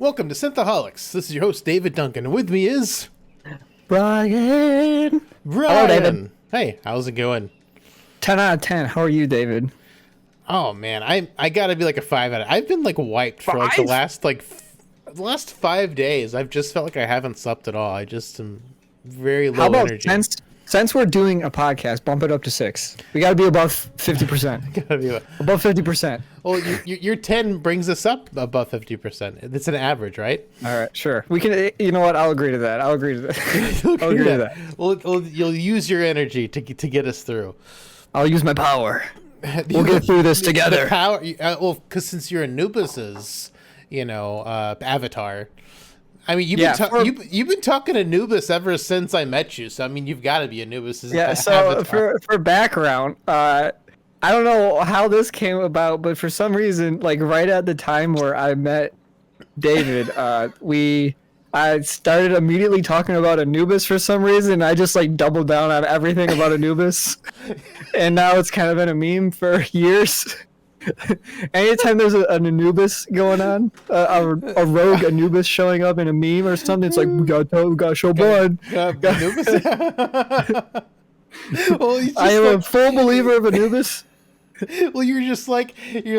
Welcome to Synthaholics. This is your host, David Duncan, and with me is... Brian. Hello, David. Hey, how's it going? 10 out of 10. How are you, David? Oh, man, I gotta be like a 5 out of... I've been, like, wiped for, like, the last 5 days. I've just felt like I haven't slept at all. I just am very low energy. How about since we're doing a podcast, bump it up to 6. We gotta be above 50%. Gotta be above 50%. Well, your 10 brings us up above 50%. It's an average, right? All right, sure. We can. You know what? I'll agree to that. I'll agree to that. Well, you'll use your energy to get us through. I'll use my power. We'll get through this together. The power. Well, because since you're Anubis's, avatar. I mean, you've been talking Anubis ever since I met you. So I mean, you've got to be Anubis's avatar. So for background, I don't know how this came about, but for some reason, like right at the time where I met David, I started immediately talking about Anubis for some reason. I just like doubled down on everything about Anubis, and now it's kind of been a meme for years. Anytime there's an Anubis going on, a rogue Anubis showing up in a meme or something, it's like we gotta show blood. Anubis. Well, I am a full believer of Anubis. Well, you're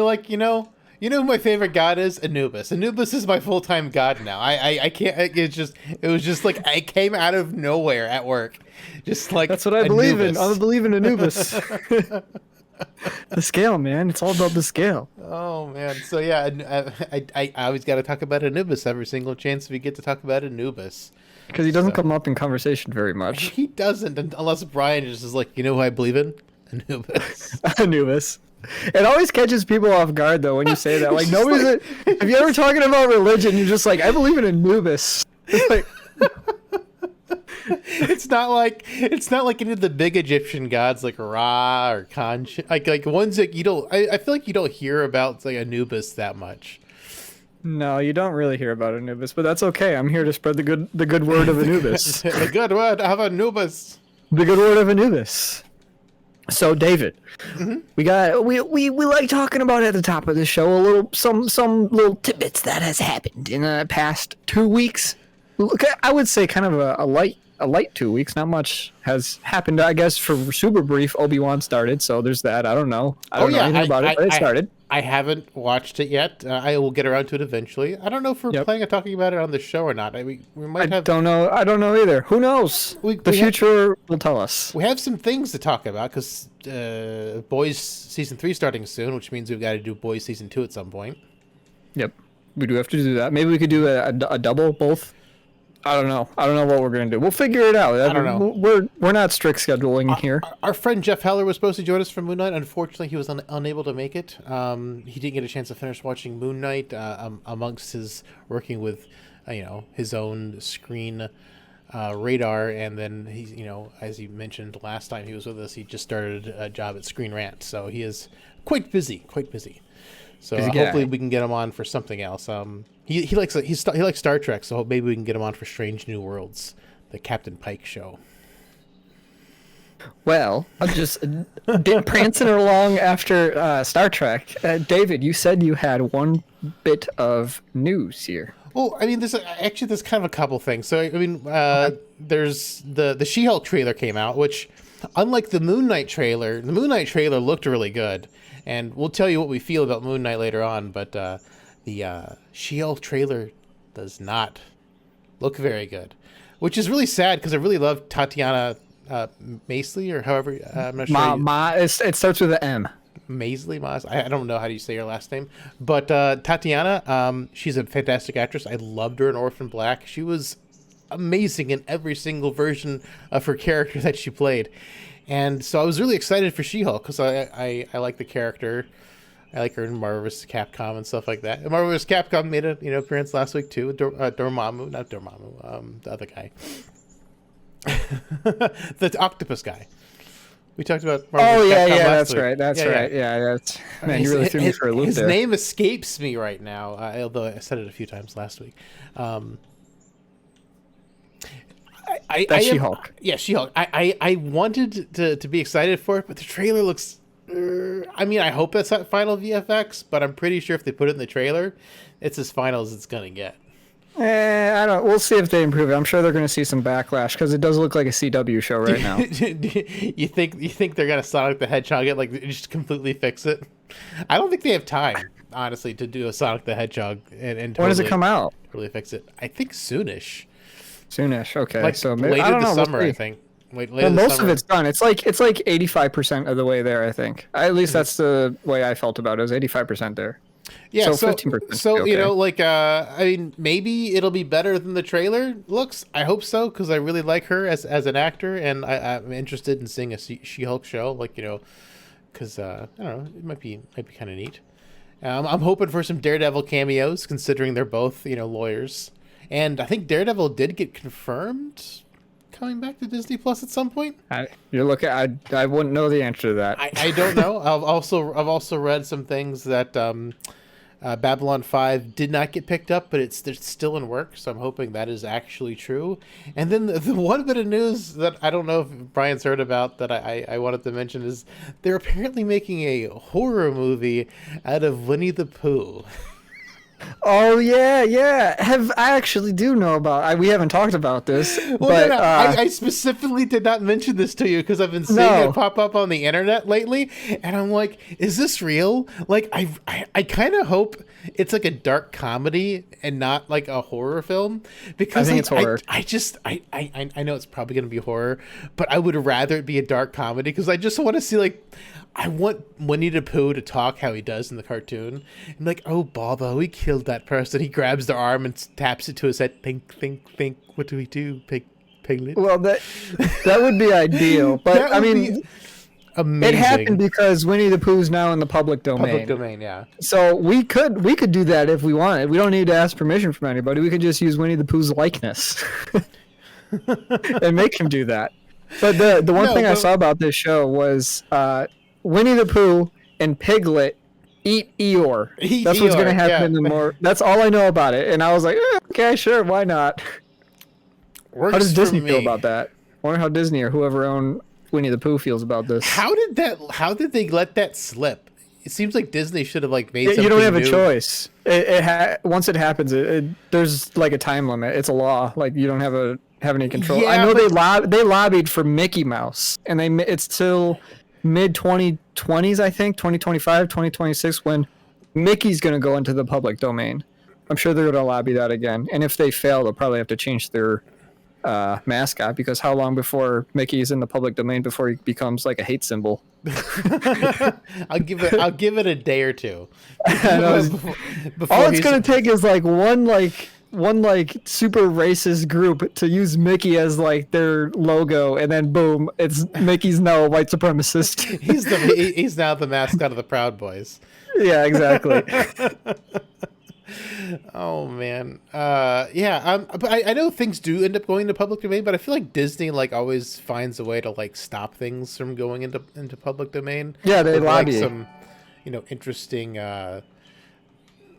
like who my favorite god is? Anubis. Anubis is my full-time god now. I can't. It was just like I came out of nowhere at work, just like that's what I believe in. I believe in Anubis. The scale, man. It's all about the scale. Oh man. So yeah, I always got to talk about Anubis every single chance we get to talk about Anubis. Because he doesn't come up in conversation very much. He doesn't, unless Brian just is like, you know who I believe in? Anubis. Anubis. It always catches people off guard though when you say that. Like nobody's. If you're ever talking about religion, you're just like, I believe in Anubis. It's like. It's not like any of the big Egyptian gods like Ra or Khan, like ones that you don't. I feel like you don't hear about like Anubis that much. No, you don't really hear about Anubis, but that's okay. I'm here to spread the good word of Anubis. The good word of Anubis. The good word of Anubis. So David, we like talking about at the top of the show some little tidbits that has happened in the past 2 weeks. I would say kind of a light 2 weeks. Not much has happened, I guess. For super brief, Obi-Wan started, so there's that. I don't know. I don't know anything about it, but it started. I haven't watched it yet. I will get around to it eventually. I don't know if we're planning on talking about it on the show or not. We might have. Don't know. I don't know either. Who knows? The future will tell us. We have some things to talk about because Boys Season 3 starting soon, which means we've got to do Boys Season 2 at some point. Yep, we do have to do that. Maybe we could do a double, both. I don't know. I don't know what we're going to do. We'll figure it out. I don't know. We're not strict scheduling here. Our friend Jeff Heller was supposed to join us for Moon Knight. Unfortunately, he was unable to make it. He didn't get a chance to finish watching Moon Knight amongst his working with, his own screen radar. And then he, as you mentioned last time he was with us, he just started a job at Screen Rant. So he is quite busy. So hopefully we can get him on for something else. He likes Star Trek, so maybe we can get him on for Strange New Worlds, the Captain Pike show. Well, I'm just prancing along after Star Trek. David, you said you had one bit of news here. Well, I mean, there's kind of a couple things. So, I mean, there's the She-Hulk trailer came out, which, unlike the Moon Knight trailer looked really good. And we'll tell you what we feel about Moon Knight later on, but the She-Hulk trailer does not look very good, which is really sad because I really love Tatiana Maslany, or however, I'm not sure. It starts with an M. Maslany. I don't know how you say her last name, but Tatiana, she's a fantastic actress. I loved her in Orphan Black. She was amazing in every single version of her character that she played. And so I was really excited for She-Hulk because I like the character. I like her in Marvel vs. Capcom and stuff like that. And Marvel vs. Capcom made an appearance last week too. Dormammu, not Dormammu, the other guy, the octopus guy. We talked about Marvel vs. Capcom last week. That's right. Yeah, man, you really threw me for a loop there. His name escapes me right now, although I said it a few times last week. She-Hulk. Yeah, She-Hulk. I wanted to be excited for it, but the trailer looks... I mean, I hope that's not final VFX, but I'm pretty sure if they put it in the trailer, it's as final as it's going to get. I don't. We'll see if they improve it. I'm sure they're going to see some backlash because it does look like a CW show right now. You think they're gonna Sonic the Hedgehog it, like just completely fix it? I don't think they have time, honestly, to do a Sonic the Hedgehog and totally, When does it come out? Really fix it. I think soonish. Soonish. Okay, Like so maybe, later I don't this know. summer, We'll I see. think. Wait, Well, later this most summer. of it's done. It's like 85% of the way there. I think. At least that's the way I felt about it. It was 85% there. Yeah, So so 15% so should be you know, okay. like I mean, maybe it'll be better than the trailer looks. I hope so because I really like her as an actor, and I'm interested in seeing a She-Hulk show. Like because I don't know, it might be kind of neat. I'm hoping for some Daredevil cameos, considering they're both lawyers, and I think Daredevil did get confirmed coming back to Disney Plus at some point. You're looking. I wouldn't know the answer to that. I don't know. I've also read some things that Babylon 5 did not get picked up, but it's still in work, so I'm hoping that is actually true. And then the one bit of news that I don't know if Brian's heard about that I wanted to mention is they're apparently making a horror movie out of Winnie the Pooh. Oh yeah. I actually do know about. We haven't talked about this, Well, but no, I specifically did not mention this to you because I've been seeing No. it pop up on the internet lately, and I'm like, is this real? Like, I kind of hope it's like a dark comedy and not like a horror film because I think like, it's horror. I know it's probably gonna be horror, but I would rather it be a dark comedy because I just want to see like. I want Winnie the Pooh to talk how he does in the cartoon. I'm like, oh, Baba, we killed that person. He grabs their arm and taps it to his head. Think, think, think. What do we do, piglet? Well, that would be ideal. But That I would mean, be amazing. it happened because Winnie the Pooh's now in the public domain. Public domain, yeah. So we could do that if we wanted. We don't need to ask permission from anybody. We could just use Winnie the Pooh's likeness and make him do that. But the one thing I saw about this show was Winnie the Pooh and Piglet eat Eeyore. That's what's going to happen in the more. That's all I know about it. And I was like, okay, sure, why not? Works How does Disney for feel me. about that? I wonder how Disney or whoever owned Winnie the Pooh feels about this. How did they let that slip? It seems like Disney should have like made something You don't have new. a choice. Once it happens, there's like a time limit. It's a law. Like you don't have any control. Yeah, I know but- they lobbied for Mickey Mouse, and it's till mid 2020s, I think, 2025, 2026, when Mickey's going to go into the public domain. I'm sure they're going to lobby that again. And if they fail, they'll probably have to change their mascot, because how long before Mickey is in the public domain before he becomes like a hate symbol? I'll give it a day or two. I know. Before All it's he's- going to take is like one super racist group to use Mickey as like their logo, and then boom, it's Mickey's now a white supremacist. he's now the mascot of the Proud Boys. Yeah, exactly. Oh man, yeah. But I know things do end up going to public domain, but I feel like Disney like always finds a way to like stop things from going into public domain. Yeah, they with, like, lobby. some, interesting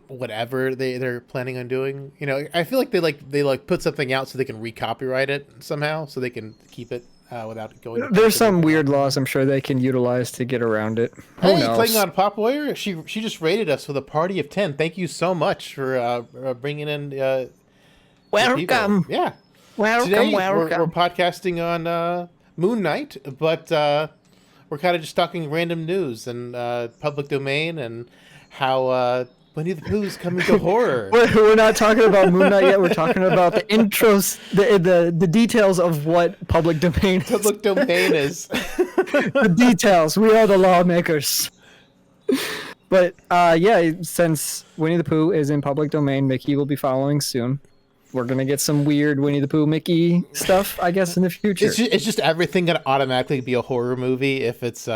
whatever they're planning on doing. I feel like they put something out so they can recopyright it somehow, so they can keep it without going. to There's some public weird laws I'm sure they can utilize to get around it. Who Hey, knows? Klingon Pop Warrior, she just rated us with a party of 10. Thank you so much for bringing in the people. Welcome. Yeah. Welcome, Today, welcome. We're podcasting on Moon Knight, but we're kind of just talking random news and public domain and how Winnie the Pooh's coming to horror. We're not talking about Moon Knight yet. We're talking about the intros, the details of what public domain is. Public domain is. The details. We are the lawmakers. But yeah, since Winnie the Pooh is in public domain, Mickey will be following soon. We're gonna get some weird Winnie the Pooh Mickey stuff, I guess, in the future. It's just everything gonna automatically be a horror movie if it's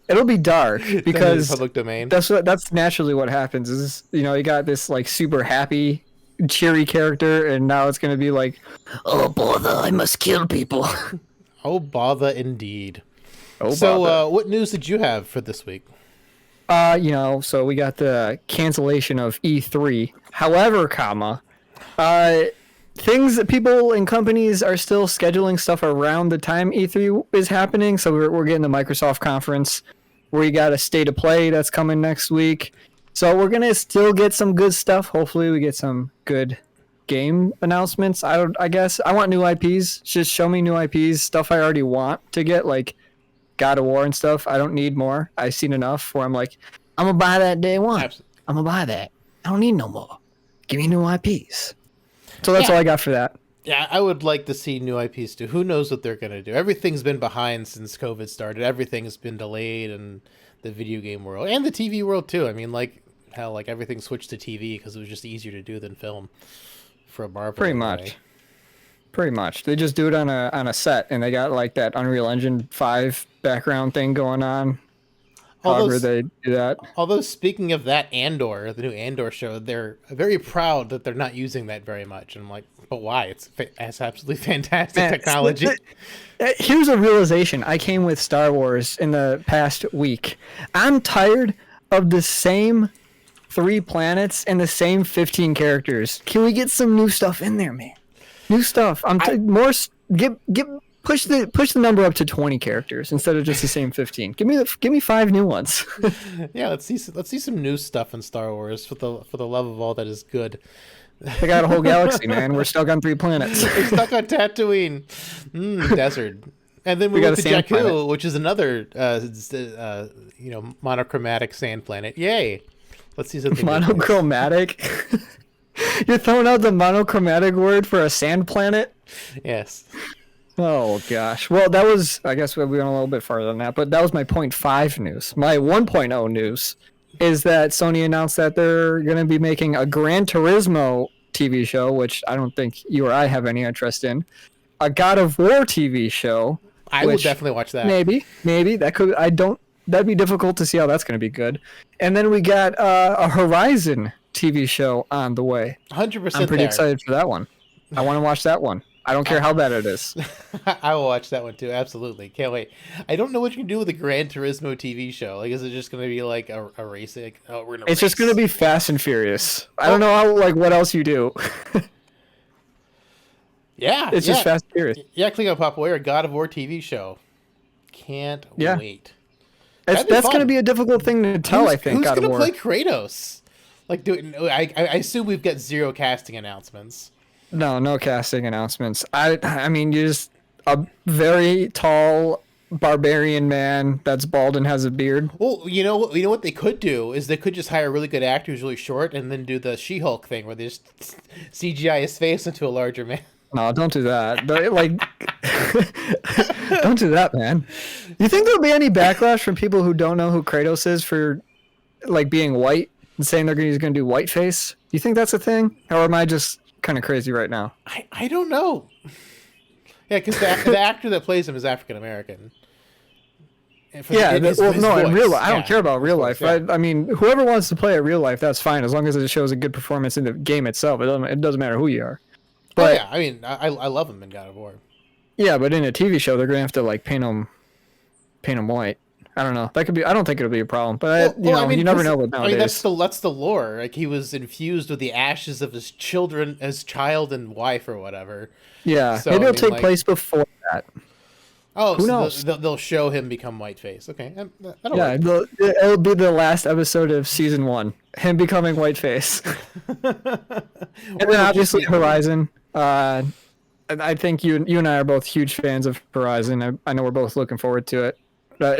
It'll be dark because public domain. that's naturally what happens. Is you got this like super happy, cheery character, and now it's gonna be like, oh bother, I must kill people. Oh, bother indeed. Oh, So, bother. what news did you have for this week? So we got the cancellation of E3. However, things that people and companies are still scheduling stuff around the time E3 is happening. So we're getting the Microsoft conference where you got a state of play that's coming next week. So we're gonna still get some good stuff. Hopefully, we get some good game announcements. I guess I want new IPs. Just show me new IPs, stuff I already want to get, like God of War and stuff. I don't need more. I've seen enough where I'm like, I'm gonna buy that day one. Absolutely. I'm gonna buy that. I don't need no more. Give me new IPs. So that's all I got for that. Yeah, I would like to see new IPs too. Who knows what they're gonna do? Everything's been behind since COVID started. Everything's been delayed in the video game world and the TV world too. I mean, like hell, like everything switched to TV because it was just easier to do than film for a Marvel. Pretty much. Pretty much. They just do it on a set, and they got like that Unreal Engine 5 background thing going on. However they do that. Although speaking of that Andor, the new Andor show, they're very proud that they're not using that very much. And I'm like, but why? It's absolutely fantastic technology. Here's a realization I came with Star Wars in the past week. I'm tired of the same 3 planets and the same 15 characters. Can we get some new stuff in there, man? New stuff. Push the number up to 20 characters instead of just the same 15. Give me 5 new ones. Yeah, let's see some new stuff in Star Wars for the love of all that is good. They got a whole galaxy, man. We're stuck on 3 planets. We're stuck on Tatooine, desert, and then we went to Jakku, which is another monochromatic sand planet. Yay! Let's see something monochromatic. You're throwing out the monochromatic word for a sand planet? Yes. Oh, gosh. Well, that was... I guess we went a little bit farther than that, but that was my 0.5 news. My 1.0 news is that Sony announced that they're going to be making a Gran Turismo TV show, which I don't think you or I have any interest in. A God of War TV show. I will definitely watch that. Maybe. That could... That'd be difficult to see how that's going to be good. And then we got a Horizon TV show on the way. 100%. I'm pretty excited for that one. I want to watch that one. I don't care how bad it is. I will watch that one too. Absolutely. Can't wait. I don't know what you can do with a Gran Turismo TV show. Like, is it just going to be like a racing? Oh, we're gonna. It's just going to be Fast and Furious. I don't know how. What else you do? Yeah. It's just Fast and Furious. Yeah, click on Pop Aware, a God of War TV show. Can't wait. That's going to be a difficult thing to tell. I think. Who's going to play Kratos? Like, I assume we've got 0 casting announcements. No casting announcements. I mean, you're just a very tall barbarian man that's bald and has a beard. Well, you know what they could do is they could just hire a really good actor who's really short and then do the She-Hulk thing where they just CGI his face into a larger man. No, don't do that. Don't do that, man. You think there'll be any backlash from people who don't know who Kratos is for like being white and saying he's going to do whiteface? You think that's a thing, or am I just kind of crazy right now? I don't know. Yeah, because the actor that plays him is African American. Yeah, in real life, I don't care about real life. Yeah. I mean, whoever wants to play it real life, that's fine, as long as it shows a good performance in the game itself. It doesn't matter who you are. But yeah, I mean, I love him in God of War. Yeah, but in a TV show, they're gonna have to like paint him white. I don't know. That could be. I don't think it'll be a problem. But you never know what nowadays. I mean, that's the lore. Like, he was infused with the ashes of his child and wife or whatever. Yeah, so, maybe it'll take place before that. Oh, who knows? They'll show him become whiteface. Okay, it'll be the last episode of season 1. Him becoming whiteface. And then obviously Horizon. I think you and I are both huge fans of Horizon. I know we're both looking forward to it.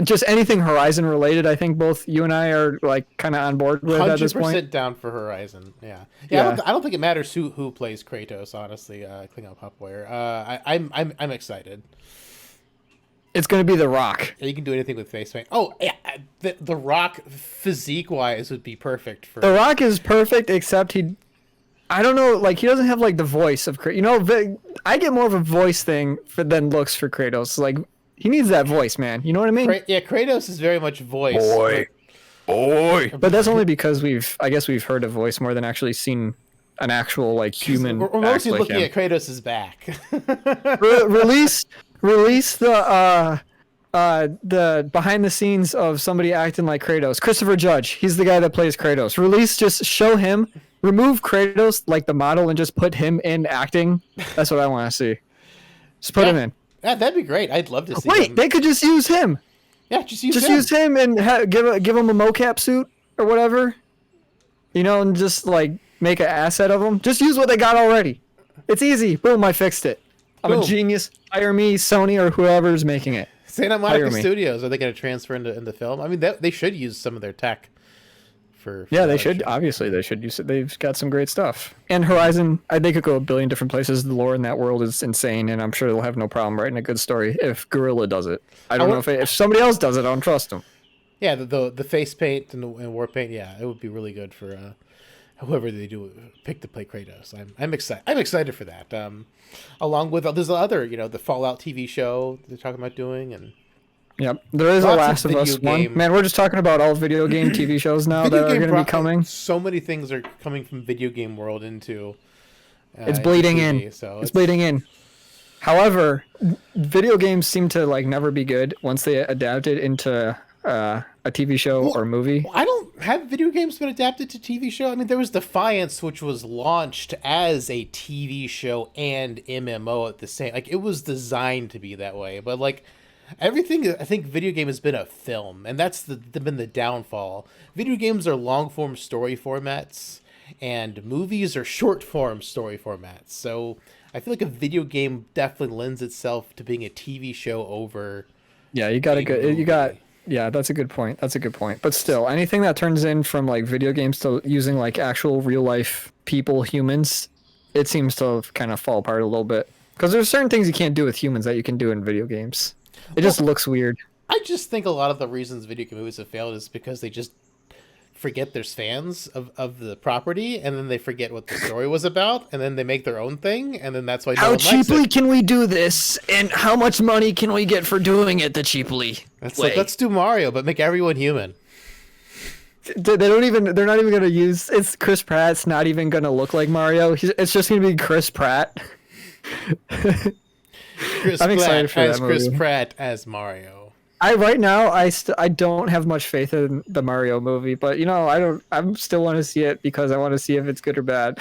Just anything Horizon related, I think both you and I are like kind of on board with at this point. 100% down for Horizon. Yeah. I don't think it matters who plays Kratos. Honestly, Klingon Popware. I'm excited. It's going to be The Rock. Yeah, you can do anything with face paint. Oh, yeah, the Rock physique-wise would be perfect for. The Rock is perfect, except I don't know, like, he doesn't have like the voice of Kratos. I get more of a voice thing than looks for Kratos. Like, he needs that voice, man. You know what I mean? Yeah, Kratos is very much voice. Boy. But that's only because we've heard a voice more than actually seen an actual like human. We're mostly looking at Kratos' back. Release the behind the scenes of somebody acting like Kratos. Christopher Judge, he's the guy that plays Kratos. Just show him. Remove Kratos like the model and just put him in acting. That's what I want to see. Just put him in. Yeah, that'd be great. I'd love to see. Wait, they could just use him. Yeah, just use him. Use him and give him a mocap suit or whatever. you know, and just like make an asset of them. Just use what they got already. It's easy. Boom, I fixed it. I'm Boom. a genius. Hire me, Sony, or whoever's making it. Santa Monica Hire me. Studios, are they going to transfer into film? I mean, they should use some of their tech for Yeah, they that should. show. Obviously, they should use it. They've got some great stuff. And Horizon, they could go a billion different places. The lore in that world is insane, and I'm sure they'll have no problem writing a good story if Guerrilla does it. I don't know if somebody else does it. I don't trust them. Yeah, the face paint and war paint. Yeah, it would be really good for whoever they do pick to play Kratos. I'm excited. I'm excited for that. Along with there's the other, the Fallout TV show they're talking about doing, and Yep, there is a Lots of Last of Us video one. game- Man, we're just talking about all video game TV shows now that are going to be coming. So many things are coming from video game world into. It's into bleeding TV, in. So It's bleeding in. However, video games seem to like never be good once they adapt it into a TV show or movie. I don't have video games been adapted to TV show. I mean, there was Defiance, which was launched as a TV show and MMO at the same. Like, it was designed to be that way, but like everything, I think video game has been a film, and that's been the downfall. Video games are long form story formats, and movies are short form story formats. So I feel like a video game definitely lends itself to being a TV show over. Yeah, you got a good. You movie. got. Yeah, that's a good point. That's a good point. But still, anything that turns in from like video games to using like actual real life people, humans, it seems to kind of fall apart a little bit. Because there's certain things you can't do with humans that you can do in video games. It just looks weird. I just think a lot of the reasons video game movies have failed is because they just forget there's fans of the property, and then they forget what the story was about, and then they make their own thing, and then that's why no How one likes cheaply it. can we do this? And how much money can we get for doing it the cheaply? It's like, let's do Mario, but make everyone human. They don't even. They're not even gonna use. It's Chris Pratt's not even gonna look like Mario. It's just gonna be Chris Pratt. I'm excited for that Chris movie. Pratt as Mario. Right now I don't have much faith in the Mario movie, but I still want to see it because I want to see if it's good or bad.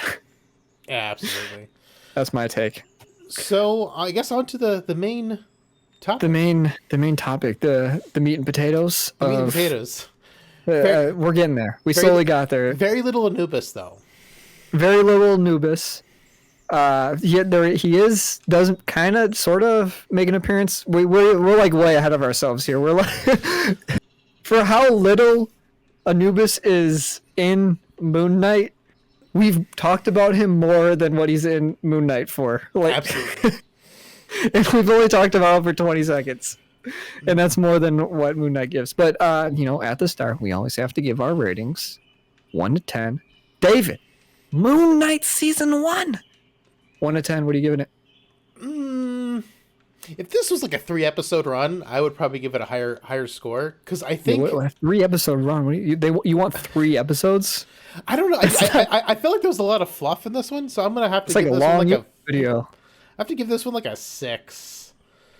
Yeah, absolutely. That's my take. So I guess on to the main topic. The main topic, the meat and potatoes. The meat and potatoes. We're getting there. We slowly got there. Very little Anubis, though. Very little Anubis. He does kind of sort of make an appearance. We're like way ahead of ourselves here. We're like for how little Anubis is in Moon Knight, we've talked about him more than what he's in Moon Knight for. Like, Absolutely. and we've only talked about him for 20 seconds. And that's more than what Moon Knight gives. But at the start, we always have to give our ratings 1 to 10. David, Moon Knight season 1. 1 to 10, what are you giving it? If this was like a 3-episode run, I would probably give it a higher score, because I think What, 3-episode run? What you want 3 episodes? I don't know. I feel like there was a lot of fluff in this one, so I'm gonna have to It's like give a this one long like a. video. I have to give this one like a 6.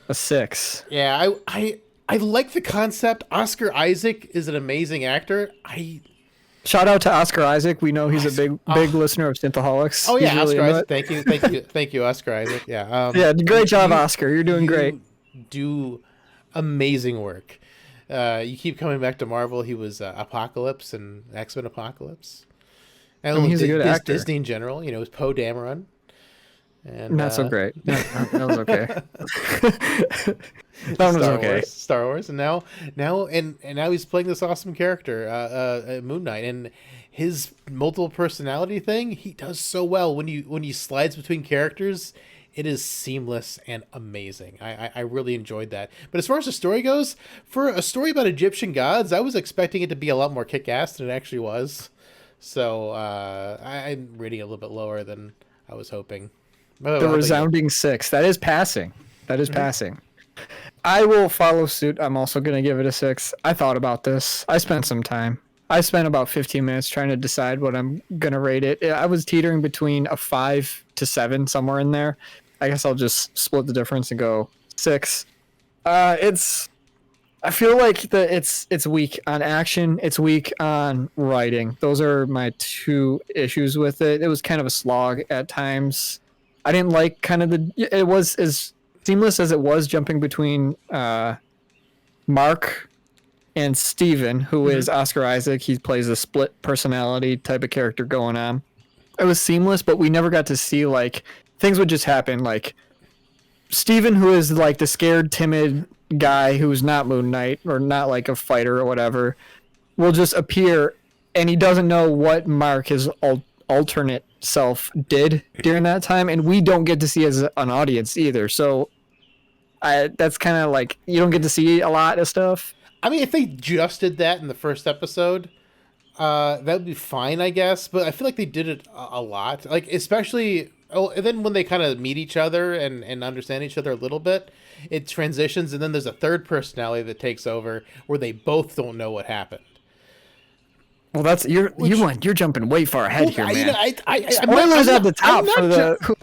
A 6. Yeah, I like the concept. Oscar Isaac is an amazing actor. Shout out to Oscar Isaac. We know he's a big listener of Synthaholics. Oh yeah, He's really Oscar into Isaac. it. Thank you, Oscar Isaac. Yeah. Yeah, great job, Oscar. You're doing you great. Do amazing work. You keep coming back to Marvel. He was Apocalypse and X-Men Apocalypse. And He's a good actor. Disney in general. It was Poe Dameron. And Not so great. That was okay. That one was okay. Star Wars, and now he's playing this awesome character, Moon Knight, and his multiple personality thing. He does so well when he slides between characters. It is seamless and amazing. I really enjoyed that. But as far as the story goes, for a story about Egyptian gods, I was expecting it to be a lot more kick-ass than it actually was. So I'm rating it a little bit lower than I was hoping. The resounding 6. That is passing. That is passing. I will follow suit. I'm also going to give it a 6. I thought about this. I spent some time. I spent about 15 minutes trying to decide what I'm going to rate it. I was teetering between a 5 to 7, somewhere in there. I guess I'll just split the difference and go 6. I feel like it's weak on action. It's weak on writing. Those are my 2 issues with it. It was kind of a slog at times. I didn't like it was as seamless as it was jumping between Mark and Steven, who is Oscar Isaac. He plays a split personality type of character going on. It was seamless, but we never got to see, like, things would just happen. Like, Steven, who is, like, the scared, timid guy who's not Moon Knight or not, like, a fighter or whatever, will just appear, and he doesn't know what Mark, his alternate self, did during that time, and we don't get to see as an audience either. So that's kind of like, you don't get to see a lot of stuff. I mean, if they just did that in the first episode, that would be fine, I guess. But I feel like they did it a lot. Like, especially, and then when they kind of meet each other and understand each other a little bit, it transitions, and then there's a third personality that takes over where they both don't know what happened. Well, that's you're jumping way far ahead here, man. Spoilers at the top for the.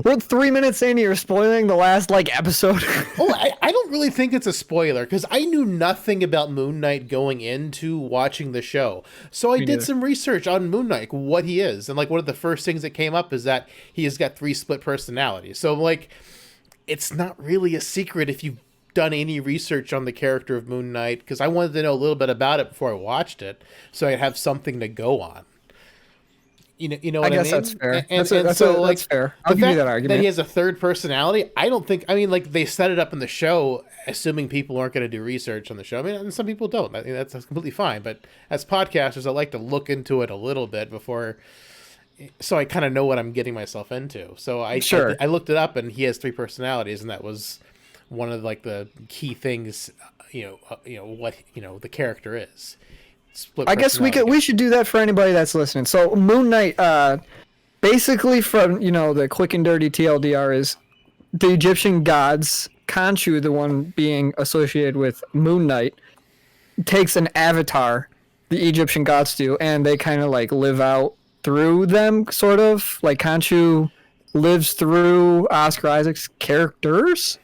We're 3 minutes in, you're spoiling the last, like, episode. I don't really think it's a spoiler, because I knew nothing about Moon Knight going into watching the show. So I did some research on Moon Knight, what he is. And, like, one of the first things that came up is that he has got 3 split personalities. So, like, it's not really a secret if you've done any research on the character of Moon Knight, because I wanted to know a little bit about it before I watched it, so I'd have something to go on. You know what I mean? I guess that's fair. That's fair. I'll give you that argument. That he has a third personality, I don't think... I mean, like, they set it up in the show, assuming people aren't going to do research on the show. I mean, and some people don't. I mean, that's completely fine. But as podcasters, I like to look into it a little bit before... So I kind of know what I'm getting myself into. So I looked it up, and he has 3 personalities, and that was one of, like, the key things, what the character is. I guess we should do that for anybody that's listening. So Moon Knight, basically from, the quick and dirty TLDR, is the Egyptian gods, Khonshu, the one being associated with Moon Knight, takes an avatar, the Egyptian gods do, and they kind of, like, live out through them, sort of. Like, Khonshu lives through Oscar Isaac's characters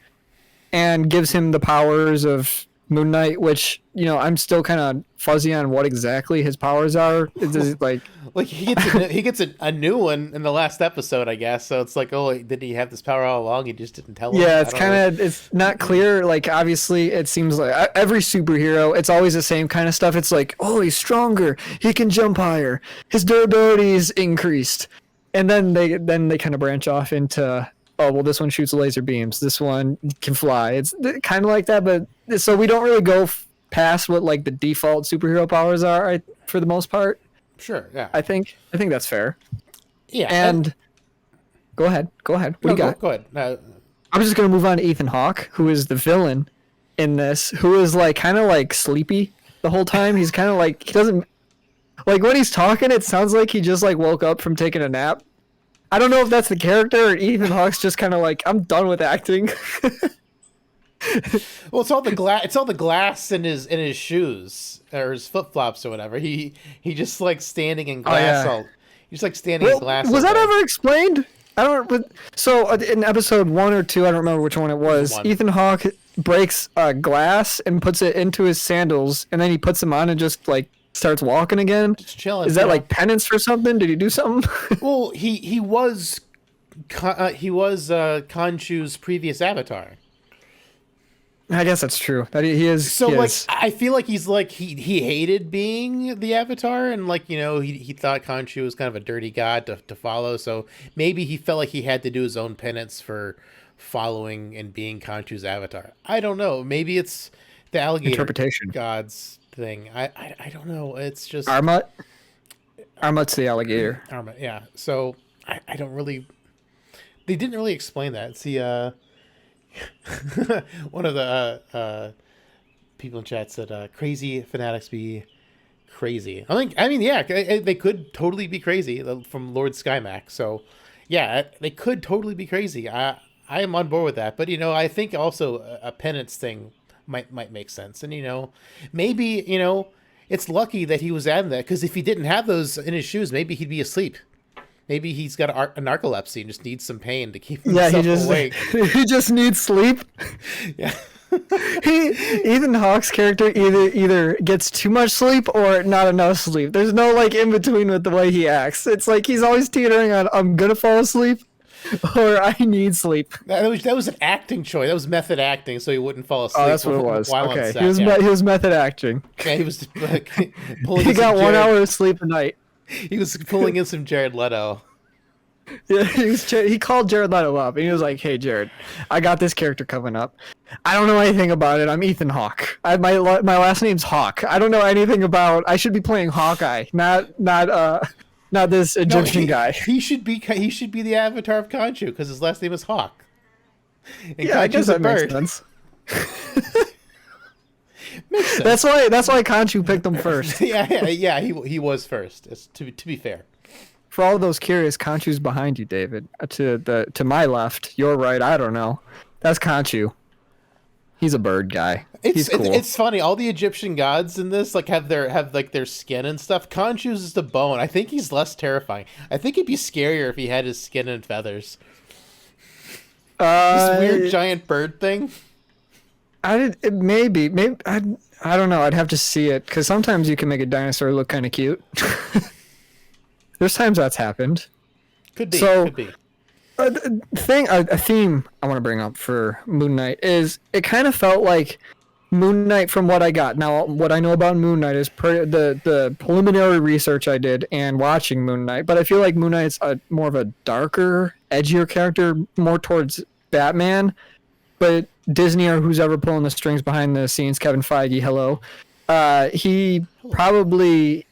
and gives him the powers of Moon Knight, which, I'm still kind of fuzzy on what exactly his powers are. It's like he gets a new one in the last episode, I guess. So it's like, oh, did he have this power all along? He just didn't tell him. Yeah, it's not clear. Like, obviously, it seems like every superhero, it's always the same kind of stuff. It's like, oh, he's stronger. He can jump higher. His durability is increased. And then they kind of branch off into, oh, well, this one shoots laser beams. This one can fly. It's kind of like that, but so we don't really go past what, like, the default superhero powers are, for the most part. Sure, yeah. I think that's fair. Yeah. And go ahead. What do you got? Go ahead. I'm just going to move on to Ethan Hawke, who is the villain in this, who is, like, kind of, like, sleepy the whole time. He's kind of like, he doesn't, like, when he's talking, it sounds like he just, like, woke up from taking a nap. I don't know if that's the character or Ethan Hawke's just kind of like, I'm done with acting. Well, it's all the glass. It's all the glass in his shoes or his flip flops or whatever. He just like standing in glass. Oh, yeah. He's like standing in glass. Was that ever explained? I don't. So in episode 1 or 2, I don't remember which one it was. Ethan Hawke breaks glass and puts it into his sandals, and then he puts them on and just like starts walking again. Just chilling. Is that like penance for something? Did he do something? Well, he was Khonshu's previous avatar. I guess that's true. That he is. So he like, is. I feel like he's like he hated being the avatar, and like he thought Khonshu was kind of a dirty god to follow. So maybe he felt like he had to do his own penance for following and being Khonshu's avatar. I don't know. Maybe it's the alligator interpretation gods thing. I don't know. It's just Armut. Armut's the alligator. Armut, yeah. So I don't really. They didn't really explain that. See, one of the people in chat said, "Crazy fanatics be crazy." I mean, yeah, they could totally be crazy from Lord Skymac. So, yeah, they could totally be crazy. I am on board with that. But I think also a penance thing might make sense. And maybe it's lucky that he was adding that, because if he didn't have those in his shoes, maybe he'd be asleep. Maybe he's got a narcolepsy and just needs some pain to keep himself awake. He just needs sleep. Yeah. Ethan Hawke's character either gets too much sleep or not enough sleep. There's no like in between with the way he acts. It's like he's always teetering on I'm gonna fall asleep. or I need sleep. That was an acting choice. That was method acting, so he wouldn't fall asleep. Oh, that's what it was. While on Okay, set. he was method acting. Yeah, he was like pulling. He in got some 1 Jared, hour of sleep a night. He was pulling in some Jared Leto. Yeah, he called Jared Leto up and he was like, "Hey, Jared, I got this character coming up. I don't know anything about it. I'm Ethan Hawke. My last name's Hawke. I don't know anything about. I should be playing Hawkeye, not this Egyptian guy. He should be the avatar of Khonshu because his last name is Hawk. And Yeah, I guess that makes sense. Makes sense. That's why Khonshu picked him first. yeah. He was first. To be fair. For all those curious, Khonshu's behind you, David. To my left, your right. I don't know. That's Khonshu. He's a bird guy. He's cool. It's funny. All the Egyptian gods in this have their skin and stuff. Khonshu's is the bone. I think he's less terrifying. I think he'd be scarier if he had his skin and feathers. This weird giant bird thing. Maybe I don't know. I'd have to see it because sometimes you can make a dinosaur look kind of cute. There's times that's happened. Could be. A theme I want to bring up for Moon Knight is it kind of felt like Moon Knight from what I got. Now, what I know about Moon Knight is the preliminary research I did and watching Moon Knight, but I feel like Moon Knight's more of a darker, edgier character, more towards Batman. But Disney or who's ever pulling the strings behind the scenes, Kevin Feige, hello, he probably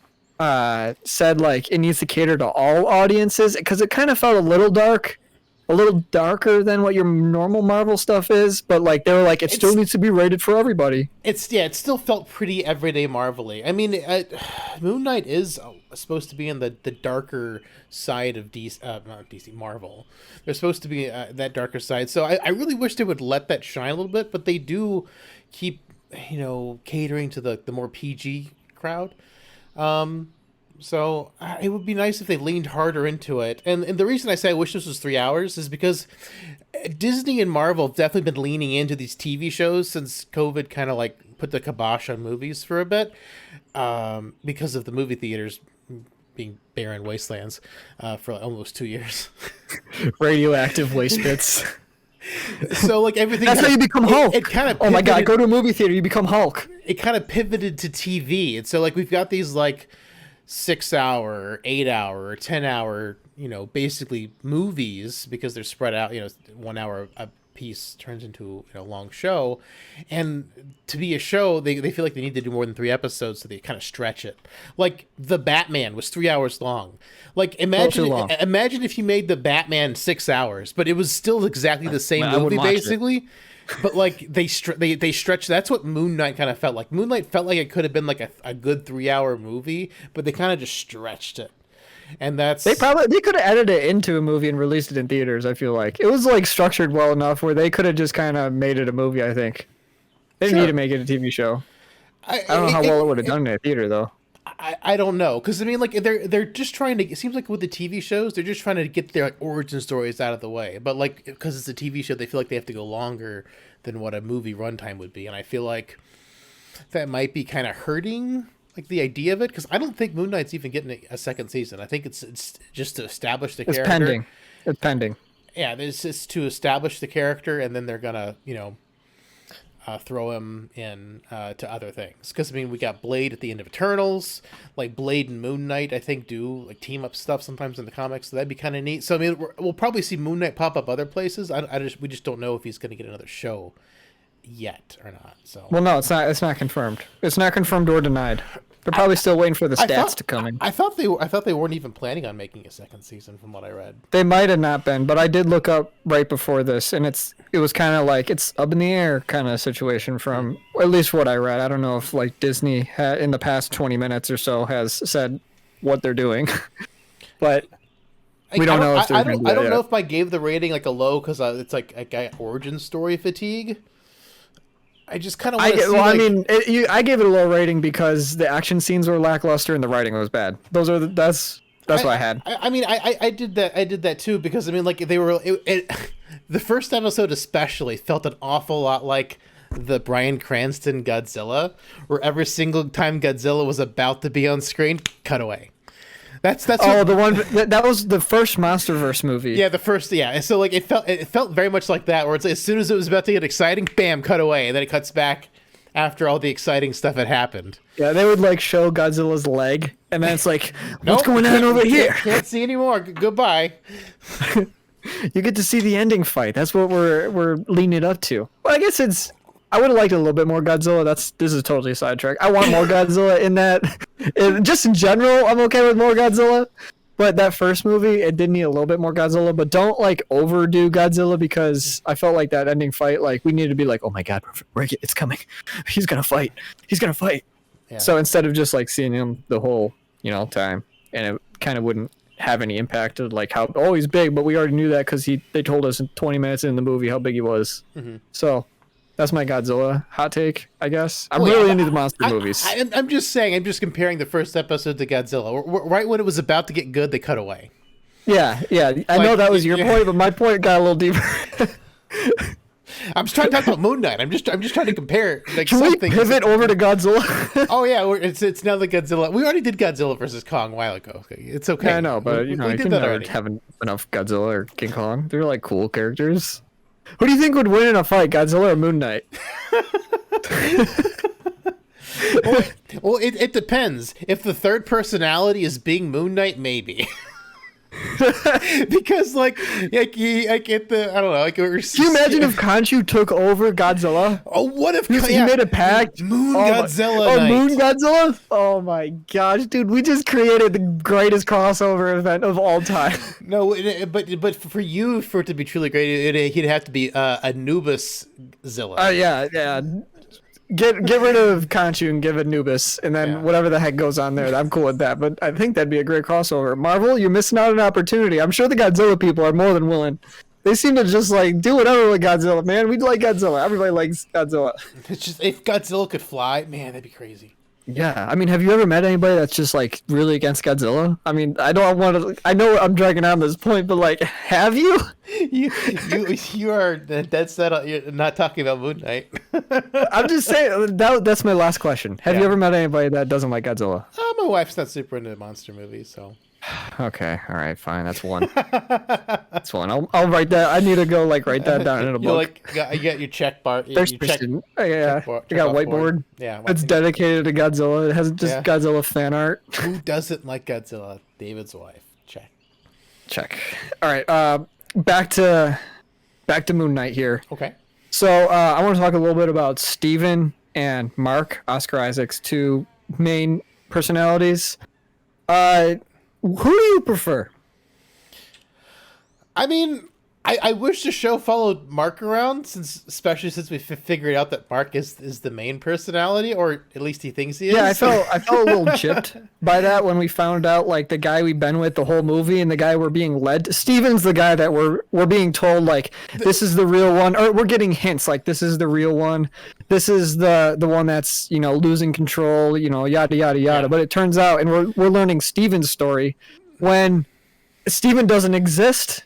said like it needs to cater to all audiences because it kind of felt a little darker than what your normal Marvel stuff is, but like they were like it still needs to be rated for everybody. It still felt pretty everyday Marvel-y. I mean, Moon Knight is supposed to be in the darker side of DC, not DC, Marvel. They're supposed to be that darker side. So I really wish they would let that shine a little bit, but they do keep, catering to the more PG crowd. So it would be nice if they leaned harder into it. And the reason I say I wish this was 3 hours is because Disney and Marvel have definitely been leaning into these TV shows since COVID kind of like put the kibosh on movies for a bit, because of the movie theaters being barren wastelands for almost 2 years. Radioactive waste pits. So like everything. That's how you become Hulk. It kind of. Oh my God! Go to a movie theater, you become Hulk. It kind of pivoted to TV, and so like we've got these like 6 hour, 8 hour, 10 hour, basically movies because they're spread out. 1 hour a piece turns into a long show, and to be a show, they feel like they need to do more than 3 episodes, so they kind of stretch it. Like the Batman was 3 hours long. Like imagine if you made the Batman 6 hours, but it was still exactly the same movie basically. But like they stretch. That's what Moon Knight kind of felt like. Moon Knight felt like it could have been like a good 3 hour movie, but they kind of just stretched it. And that's they could have edited it into a movie and released it in theaters. I feel like it was like structured well enough where they could have just kind of made it a movie. I think they didn't need to make it a TV show. I don't know how well it would have done in a theater though. I don't know, because I mean, like they're just trying to. It seems like with the TV shows, they're just trying to get their origin stories out of the way. But like, because it's a TV show, they feel like they have to go longer than what a movie runtime would be, and I feel like that might be kind of hurting like the idea of it. Because I don't think Moon Knight's even getting a second season. I think it's just to establish the character. It's pending. Yeah, it's just to establish the character, and then they're gonna throw him in to other things. Because I mean, we got Blade at the end of Eternals. Like Blade and Moon Knight, I think, do like team up stuff sometimes in the comics. So that'd be kind of neat. So I mean, we'll probably see Moon Knight pop up other places. We just don't know if he's going to get another show yet or not. So well, no, it's not confirmed. It's not confirmed or denied. They're probably still waiting for the stats to come in. I thought they weren't even planning on making a second season, from what I read. They might have not been, but I did look up right before this, and it was kind of like it's up in the air kind of situation from at least what I read. I don't know if like Disney in the past 20 minutes or so has said what they're doing, but we don't know if they're going to do that I don't know yet. if I gave the rating like a low because it's like I got origin story fatigue. I just kind of want to see. Well, I mean, I gave it a low rating because the action scenes were lackluster and the writing was bad. That's what I had. I mean, I did that. I did that too because I mean, like they were. The first episode especially felt an awful lot like the Bryan Cranston Godzilla, where every single time Godzilla was about to be on screen, cut away. That's Oh, the one that was the first MonsterVerse movie. Yeah, the first, yeah. So like it felt very much like that, where it's like, as soon as it was about to get exciting, bam, cut away, and then it cuts back after all the exciting stuff had happened. Yeah, they would like show Godzilla's leg, and then it's like, Nope, what's going on over here? Can't see anymore. Goodbye. You get to see the ending fight. That's what we're leaning it up to. Well, I guess I would have liked a little bit more Godzilla. This is totally sidetrack. I want more Godzilla in that. Just in general, I'm okay with more Godzilla. But that first movie, it did need a little bit more Godzilla. But don't like overdo Godzilla, because I felt like that ending fight, like we needed to be like, oh my god, it's coming. He's gonna fight. He's gonna fight. Yeah. So instead of just like seeing him the whole time, and it kind of wouldn't have any impact of like how he's big, but we already knew that because they told us in 20 minutes in the movie how big he was. Mm-hmm. So that's my Godzilla hot take, I guess. I'm really into the monster movies. I'm just saying, I'm just comparing the first episode to Godzilla. Right when it was about to get good, they cut away. Yeah. I know that was your point, but my point got a little deeper. I'm just trying to talk about Moon Knight. I'm just trying to compare. Like, can we pivot over to Godzilla? Oh yeah, it's now the Godzilla. We already did Godzilla versus Kong a while ago. It's okay. Yeah, I know, but we can never have enough Godzilla or King Kong. They're like cool characters. Who do you think would win in a fight, Godzilla or Moon Knight? Well, it depends. If the third personality is being Moon Knight, maybe. Because I get the, I don't know. Like, can you imagine if Khonshu took over Godzilla? Oh, what if he made a pact? Moon Godzilla. Moon Godzilla. Oh my gosh, dude! We just created the greatest crossover event of all time. No, but for it to be truly great, he'd have to be Anubis Zilla. Yeah. Get rid of Khonshu and give it Anubis, and then whatever the heck goes on there, I'm cool with that. But I think that'd be a great crossover. Marvel, you're missing out on an opportunity. I'm sure the Godzilla people are more than willing. They seem to just like do whatever with Godzilla, man. We like Godzilla. Everybody likes Godzilla. It's just, if Godzilla could fly, man, that'd be crazy. Yeah, I mean, have you ever met anybody that's just like really against Godzilla? I mean, I don't want to. I know I'm dragging on this point, but like, have you? You are dead set. You're not talking about Moon Knight. I'm just saying that's my last question. Have you ever met anybody that doesn't like Godzilla? My wife's not super into monster movies, so. Okay, all right, fine. That's one. That's one. I'll write that. I need to go write that down in a book. You get your check bar. Yeah. I got a whiteboard. Yeah. It's dedicated to Godzilla. It has just Godzilla fan art. Who doesn't like Godzilla? David's wife. Check. All right. Back to Moon Knight here. Okay. So I want to talk a little bit about Steven and Mark, Oscar Isaac's two main personalities. Who do you prefer? I mean, I wish the show followed Mark around, especially since we figured out that Mark is the main personality, or at least he thinks he is. Yeah, I felt a little chipped by that when we found out like the guy we've been with the whole movie and the guy we're being led. Steven's the guy that we're being told like this is the real one, or we're getting hints like this is the real one. This is the one that's losing control, yada yada yada. Yeah. But it turns out, and we're learning Steven's story when Steven doesn't exist.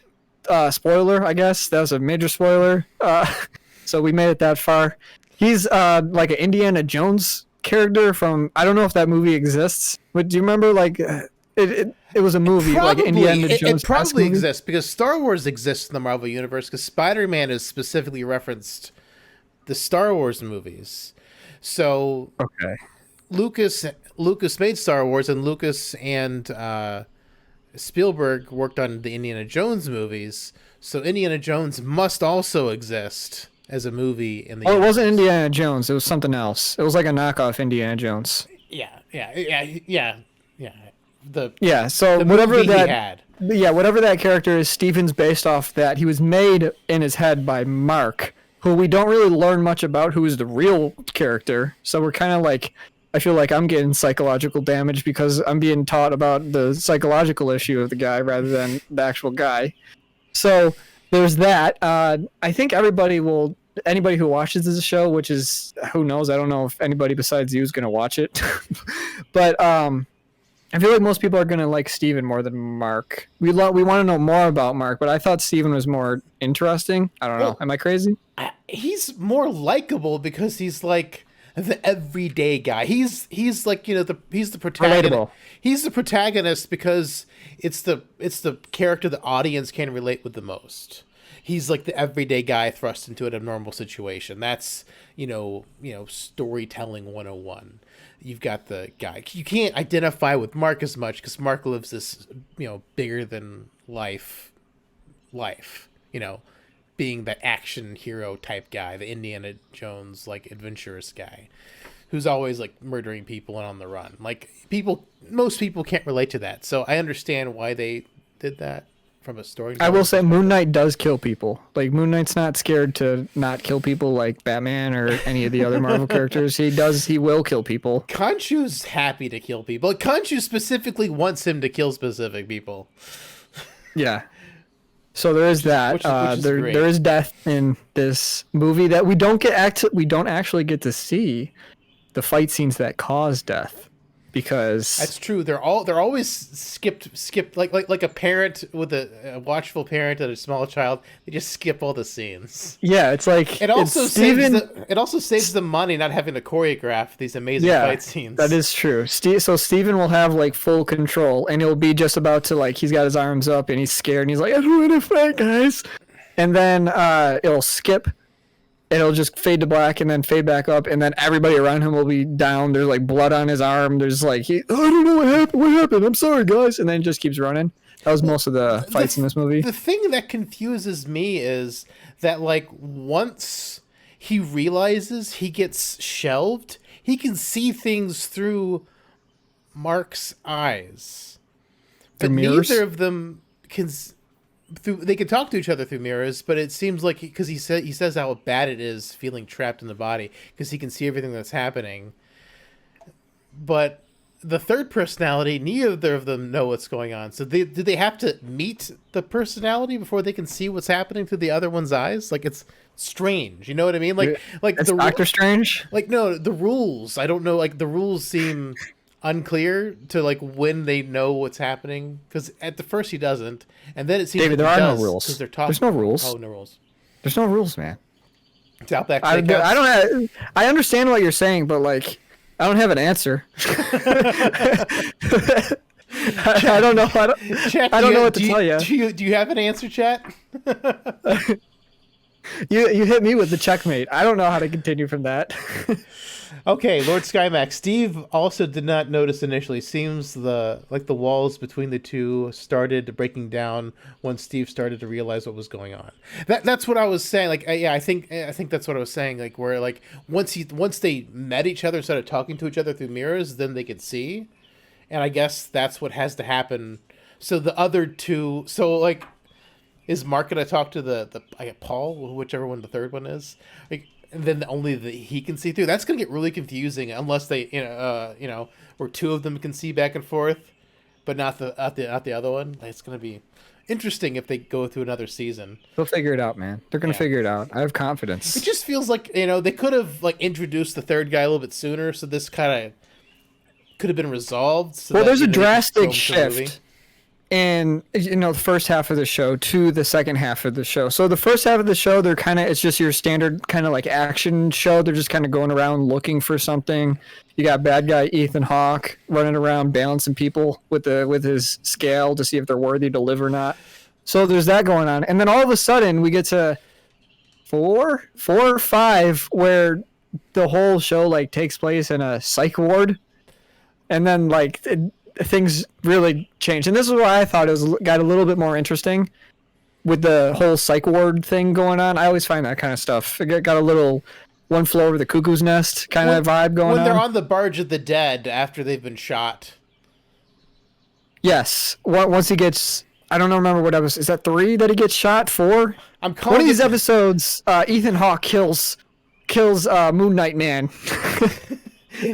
Spoiler, I guess that was a major spoiler. So we made it that far. He's like an Indiana Jones character from, I don't know if that movie exists, but do you remember like it was a movie like Indiana Jones? It probably exists because Star Wars exists in the Marvel universe because Spider-Man is specifically referenced the Star Wars movies. So okay, Lucas made Star Wars, and Lucas and Spielberg worked on the Indiana Jones movies, so Indiana Jones must also exist as a movie in the. Oh, it wasn't Indiana Jones. It was something else. It was like a knockoff Indiana Jones. Yeah. So whatever that had. Yeah, whatever that character is, Steven's based off that. He was made in his head by Mark, who we don't really learn much about, who is the real character. So we're kind of like. I feel like I'm getting psychological damage because I'm being taught about the psychological issue of the guy rather than the actual guy. So there's that. I think anybody who watches this show, which is, who knows, I don't know if anybody besides you is going to watch it. But I feel like most people are going to like Steven more than Mark. We want to know more about Mark, but I thought Steven was more interesting. I don't know. Am I crazy? He's more likable because he's like the everyday guy. He's like, he's the protagonist. Relatable. He's the protagonist because it's the character the audience can relate with the most. He's like the everyday guy thrust into an abnormal situation. That's, storytelling 101. You've got the guy. You can't identify with Mark as much because Mark lives this, bigger than life, being that action hero type guy, the Indiana Jones, like, adventurous guy who's always like murdering people and on the run. Like, most people can't relate to that. So I understand why they did that. From a story, I will say Moon Knight does kill people. Like, Moon Knight's not scared to not kill people like Batman or any of the other Marvel characters. He will kill people. Khonshu's happy to kill people. Khonshu specifically wants him to kill specific people. Yeah. So there is that. Which is great. There is death in this movie that we don't actually get to see the fight scenes that cause death. Because that's true. They're always skipped like a parent with a watchful parent and a small child. They just skip all the scenes. Yeah, it's like it also saves them money not having to choreograph these amazing fight scenes. That is true. So Steven will have like full control, and he'll be just about to, like, he's got his arms up and he's scared and he's like, I don't want to fight, guys. And then it'll skip. It'll just fade to black and then fade back up, and then everybody around him will be down. There's like blood on his arm. There's like, I don't know what happened. What happened? I'm sorry, guys. And then just keeps running. That was most of the fights in this movie. The thing that confuses me is that, like, once he realizes he gets shelved, he can see things through Mark's eyes. But neither of them can. They can talk to each other through mirrors, but it seems like because he says how bad it is feeling trapped in the body because he can see everything that's happening. But the third personality, neither of them know what's going on. So do they have to meet the personality before they can see what's happening through the other one's eyes? Like, it's strange. You know what I mean? Like it's Doctor Strange. Like, no, the rules. I don't know. Like, the rules seem unclear to, like, when they know what's happening, because at the first he doesn't, and then it seems David, like there are no rules. They're talking. There's no rules. Oh, no rules. There's no rules, man. It's Outback I Steakhouse. I understand what you're saying, but, like, I don't have an answer. I don't know. I don't know what to tell you. Do you have an answer, chat? You hit me with the checkmate. I don't know how to continue from that. Okay, Lord Skymax. Steve also did not notice initially. Seems the walls between the two started breaking down once Steve started to realize what was going on. That's what I was saying. Like, I think that's what I was saying. Like, where, like, once they met each other, started talking to each other through mirrors, then they could see. And I guess that's what has to happen. So the other two. So, like, is Mark gonna talk to the Paul, whichever one the third one is? Like, and then he can see through. That's gonna get really confusing unless they, where two of them can see back and forth, but not the other one. Like, it's gonna be interesting if they go through another season. They'll figure it out, man. They're gonna figure it out. I have confidence. It just feels like, they could have, like, introduced the third guy a little bit sooner, so this kind of could have been resolved. So there's a drastic shift in the first half of the show to the second half of the show. So the first half of the show, it's just your standard kind of like action show. They're just kind of going around looking for something. You got bad guy Ethan Hawke running around balancing people with his scale to see if they're worthy to live or not. So there's that going on, and then all of a sudden we get to 4 or 5 where the whole show, like, takes place in a psych ward, and then, like, things really changed. And this is why I thought it got a little bit more interesting with the whole psych ward thing going on. I always find that kind of stuff. It got a little One Flew Over the Cuckoo's Nest kind of vibe going on. When they're on the barge of the dead after they've been shot. Yes. Once he gets, I don't remember what episode. Is that 3 that he gets shot? 4? One of these episodes, Ethan Hawke kills Moon Knight Man.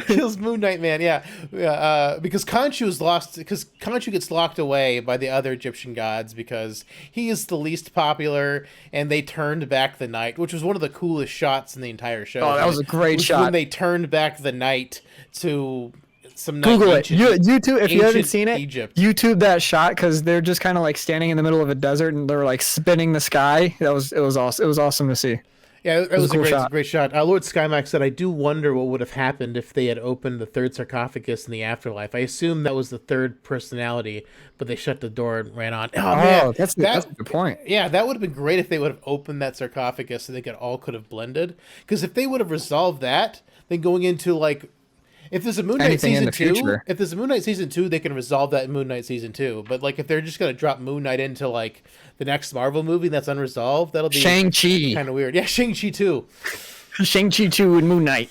Kills Moon Knight Man, yeah. Because Khonshu gets locked away by the other Egyptian gods because he is the least popular, and they turned back the night, which was one of the coolest shots in the entire show. Oh, that was a great shot. When they turned back the night to some Google it. YouTube, if you haven't seen it, Egypt. YouTube that shot, because they're just kind of like standing in the middle of a desert and they're like spinning the sky. It was awesome. It was awesome to see. Yeah, It that was a was a cool great, shot. great shot. Lord Skymax said, "I do wonder what would have happened if they had opened the third sarcophagus in the afterlife. I assume that was the third personality, but they shut the door and ran on. Oh man, Oh, that's that a good point. yeah, that would have been great if they would have opened that sarcophagus so they could have blended. Because if they would have resolved that, then going into like if there's a Moon Knight Anything in season the two, future. if there's a Moon Knight season two, they can resolve that in Moon Knight season two. But like if they're just gonna drop Moon Knight into like the next Marvel movie that's unresolved, that'll be Shang-Chi. kind of weird. Yeah, Shang-Chi too. Shang-Chi 2 and Moon Knight.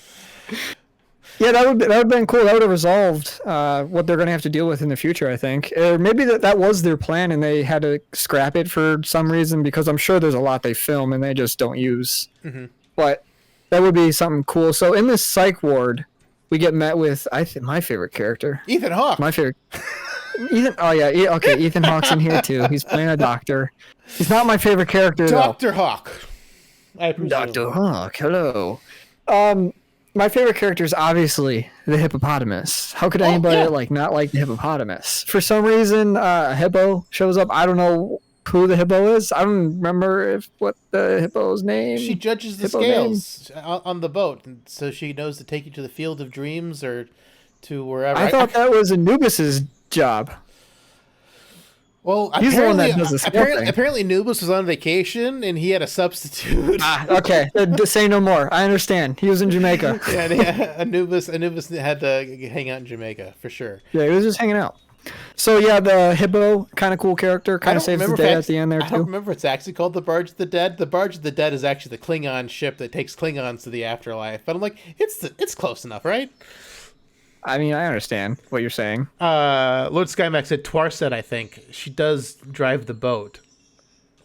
Yeah, that would have been cool. That would have resolved what they're going to have to deal with in the future, I think. Or maybe that was their plan and they had to scrap it for some reason because I'm sure there's a lot they film and they just don't use. Mm-hmm. But that would be something cool. So in this psych ward, we get met with my favorite character. Ethan Hawke. My favorite. Ethan. Oh yeah. Okay. Ethan Hawke's in here too. He's playing a doctor. He's not my favorite character though. Dr. Hawk. I presume. Dr. Hawk, hello. My favorite character is obviously the hippopotamus. How could anybody yeah. not like the hippopotamus? For some reason, a hippo shows up. I don't know who the hippo is. I don't remember what the hippo's name. She judges the scales on the boat, and so she knows to take you to the field of dreams or to wherever. I thought that was Anubis's job. Well, he's the one that does the scale apparently Anubis was on vacation and he had a substitute. Okay, say no more. I understand. He was in Jamaica. yeah, Anubis had to hang out in Jamaica for sure. Yeah, he was just hanging out. So yeah, the hippo, kind of cool character, kind of saves the day at the end there too. I don't remember if it's actually called the Barge of the Dead. The Barge of the Dead is actually the Klingon ship that takes Klingons to the afterlife. But I'm like, it's close enough, right? I mean, I understand what you're saying. Lord Skymax said Twarset, I think. She does drive the boat.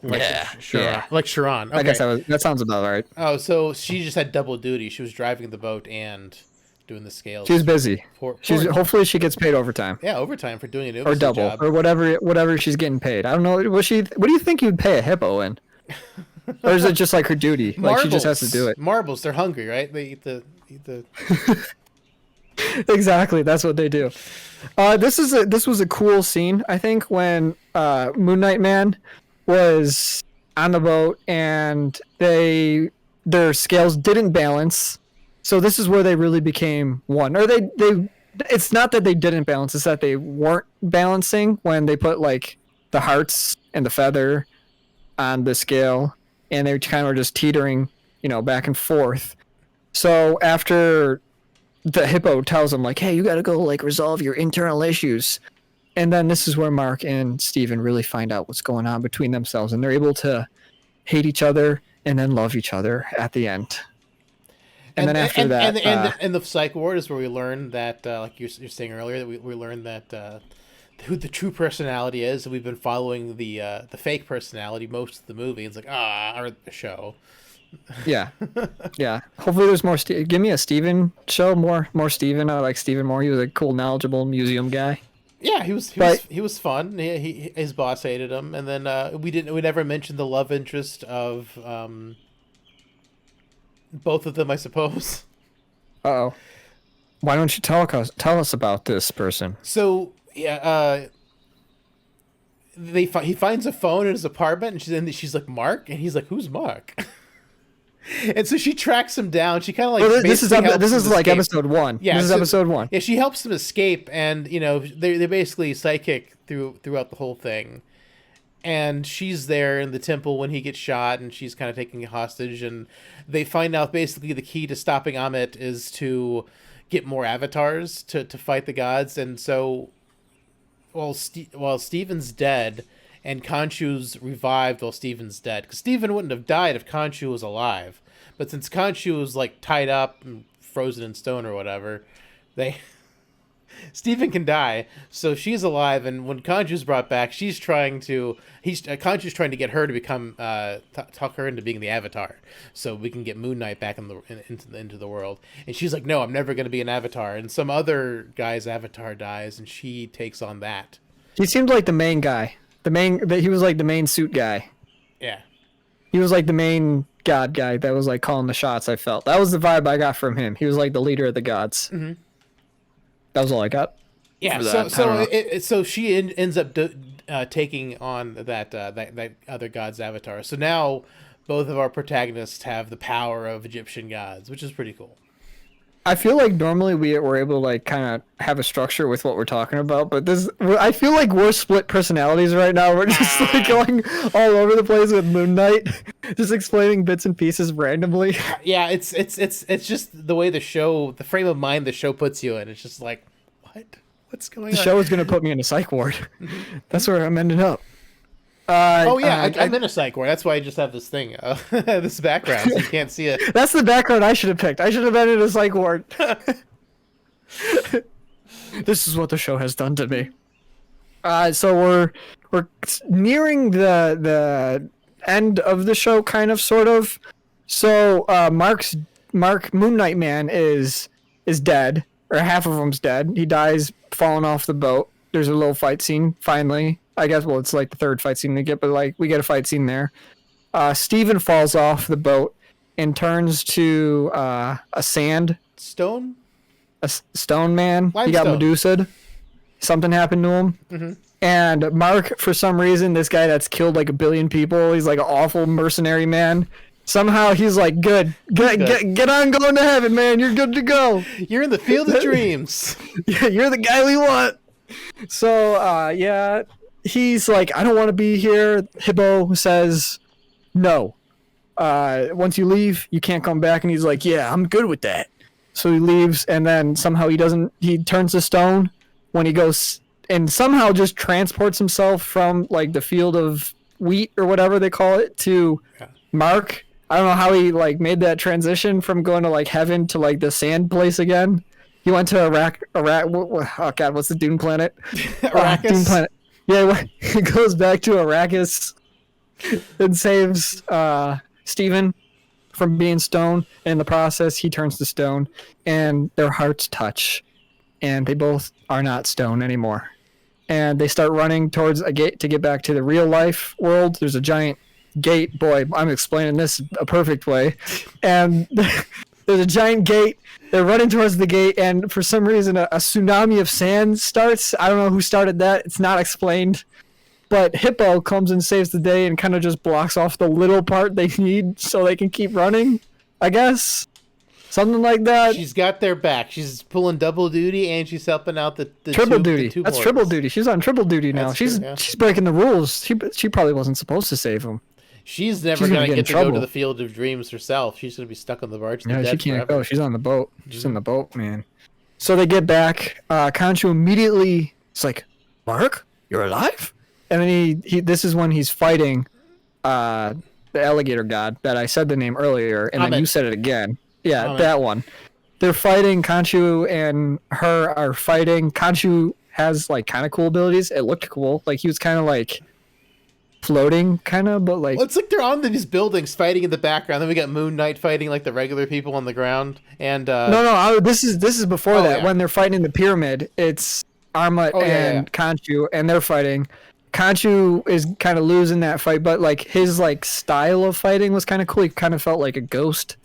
Like yeah. Like Sharon. Okay. I guess that sounds about right. Oh, so she just had double duty. She was driving the boat and doing the scales. She was busy. Hopefully she gets paid overtime. Yeah, overtime for doing an or double job. or whatever she's getting paid. I don't know. What do you think you'd pay a hippo in? Or is it just like her duty? Marbles. Like she just has to do it. Marbles. They're hungry, right? They eat the. Exactly, that's what they do. This was a cool scene, I think, when Moon Knight Man was on the boat and their scales didn't balance. So this is where they really became one. Or they it's not that they didn't balance, it's that they weren't balancing when they put like the hearts and the feather on the scale and they kind of were just teetering, back and forth. So after the hippo tells him like, hey, you got to go like resolve your internal issues. And then this is where Mark and Steven really find out what's going on between themselves. And they're able to hate each other and then love each other at the end. And then after that... And the psych ward is where we learn that, like you're saying earlier, that we learned that who the true personality is. And we've been following the fake personality most of the movie. It's like, or the show. Yeah. Hopefully there's more. Give me a Steven show. More Steven. I like Steven more. He was a cool, knowledgeable museum guy. Yeah, he was fun. His boss hated him, and then we never mentioned the love interest of both of them, I suppose. Uh-oh. Why don't you tell us about this person? So yeah, he finds a phone in his apartment, and she's like, Mark, and he's like, who's Mark? And so she tracks him down. She kind of like this is like episode 1. Yeah, this is episode 1. Yeah, she helps him escape, and they're basically psychic throughout the whole thing. And she's there in the temple when he gets shot, and she's kind of taking a hostage. And they find out basically the key to stopping Amit is to get more avatars to fight the gods. And so, while Steven's dead. And Khonshu's revived while Steven's dead. Because Steven wouldn't have died if Khonshu was alive. But since Khonshu was like tied up and frozen in stone or whatever, Steven can die. So she's alive, and when Khonshu's brought back, Khonshu's trying to get her to become talk her into being the Avatar, so we can get Moon Knight back into the world. And she's like, no, I'm never going to be an Avatar. And some other guy's Avatar dies, and she takes on that. He seemed like the main guy. He was like the main suit guy. Yeah. He was like the main god guy that was like calling the shots, I felt. That was the vibe I got from him. He was like the leader of the gods. Mm-hmm. That was all I got. Yeah, so she ends up taking on that other god's avatar. So now both of our protagonists have the power of Egyptian gods, which is pretty cool. I feel like normally we're able to like kind of have a structure with what we're talking about, but I feel like we're split personalities right now. We're just like going all over the place with Moon Knight, just explaining bits and pieces randomly. Yeah, it's just the way the frame of mind the show puts you in. It's just like, what's going on? The show is going to put me in a psych ward. That's where I'm ending up. I'm in a psych ward. That's why I just have this thing, this background, so you can't see it. That's the background I should have picked. I should have been in a psych ward. This is what the show has done to me. So we're nearing the end of the show, kind of, sort of. So Mark Moon Knight Man is dead, or half of him's dead. He dies falling off the boat. There's a little fight scene finally. I guess, well, it's like the third fight scene we get, but like we get a fight scene there. Steven falls off the boat and turns to a stone man. Limestone. He got Medusa'd. Something happened to him. Mm-hmm. And Mark, for some reason, this guy that's killed like 1 billion people, he's like an awful mercenary man. Somehow he's like, get on going to heaven, man. You're good to go. You're in the field of dreams. Yeah, you're the guy we want. So, yeah. He's like, I don't want to be here. Hippo says, no. Once you leave, you can't come back. And he's like, yeah, I'm good with that. So he leaves, and then somehow he turns to stone when he goes, and somehow just transports himself from like the field of wheat or whatever they call it to Mark. I don't know how he like made that transition from going to like heaven to like the sand place again. He went to Iraq. Oh God, what's the Dune planet? Arrakis. Dune planet. Yeah, he goes back to Arrakis and saves Steven from being stone. And in the process, he turns to stone, and their hearts touch, and they both are not stone anymore. And they start running towards a gate to get back to the real life world. There's a giant gate. Boy, I'm explaining this a perfect way. And there's a giant gate. They're running towards the gate, and for some reason, a tsunami of sand starts. I don't know who started that. It's not explained. But Hippo comes and saves the day and kind of just blocks off the little part they need so they can keep running, I guess. Something like that. She's got their back. She's pulling double duty, and she's helping out the triple duty. That's boys. Triple duty. She's on triple duty now. She's breaking the rules. She probably wasn't supposed to save him. She's never going to get to go to the field of dreams herself. She's going to be stuck on the barge. No, she can't go. She's on the boat. She's in the boat, man. So they get back. Khonshu immediately is like, Mark, you're alive? And then he this is when he's fighting the alligator god that I said the name earlier, and then you said it again. Yeah, that one. They're fighting. Khonshu and her are fighting. Khonshu has like kind of cool abilities. It looked cool. Like he was kind of like floating, kind of, but like... Well, it's like they're on these buildings fighting in the background. Then we got Moon Knight fighting like the regular people on the ground. And this is before that. Yeah. When they're fighting in the pyramid, it's Armut and Khonshu, and they're fighting. Khonshu is kind of losing that fight, but like his like style of fighting was kind of cool. He kind of felt like a ghost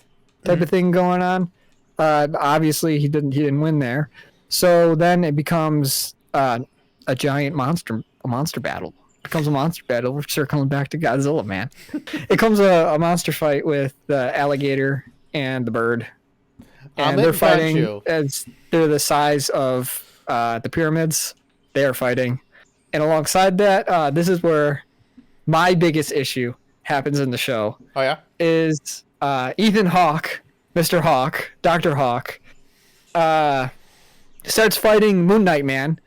type of thing going on. Obviously, he didn't win there. So then it becomes a giant monster battle. Becomes a monster battle. We're circling back to Godzilla, man. It comes a monster fight with the alligator and the bird, and they're fighting as they're the size of the pyramids. They are fighting, and alongside that, this is where my biggest issue happens in the show. Oh yeah, is Ethan Hawke, Mr. Hawke, Dr. Hawke, starts fighting Moon Knight Man,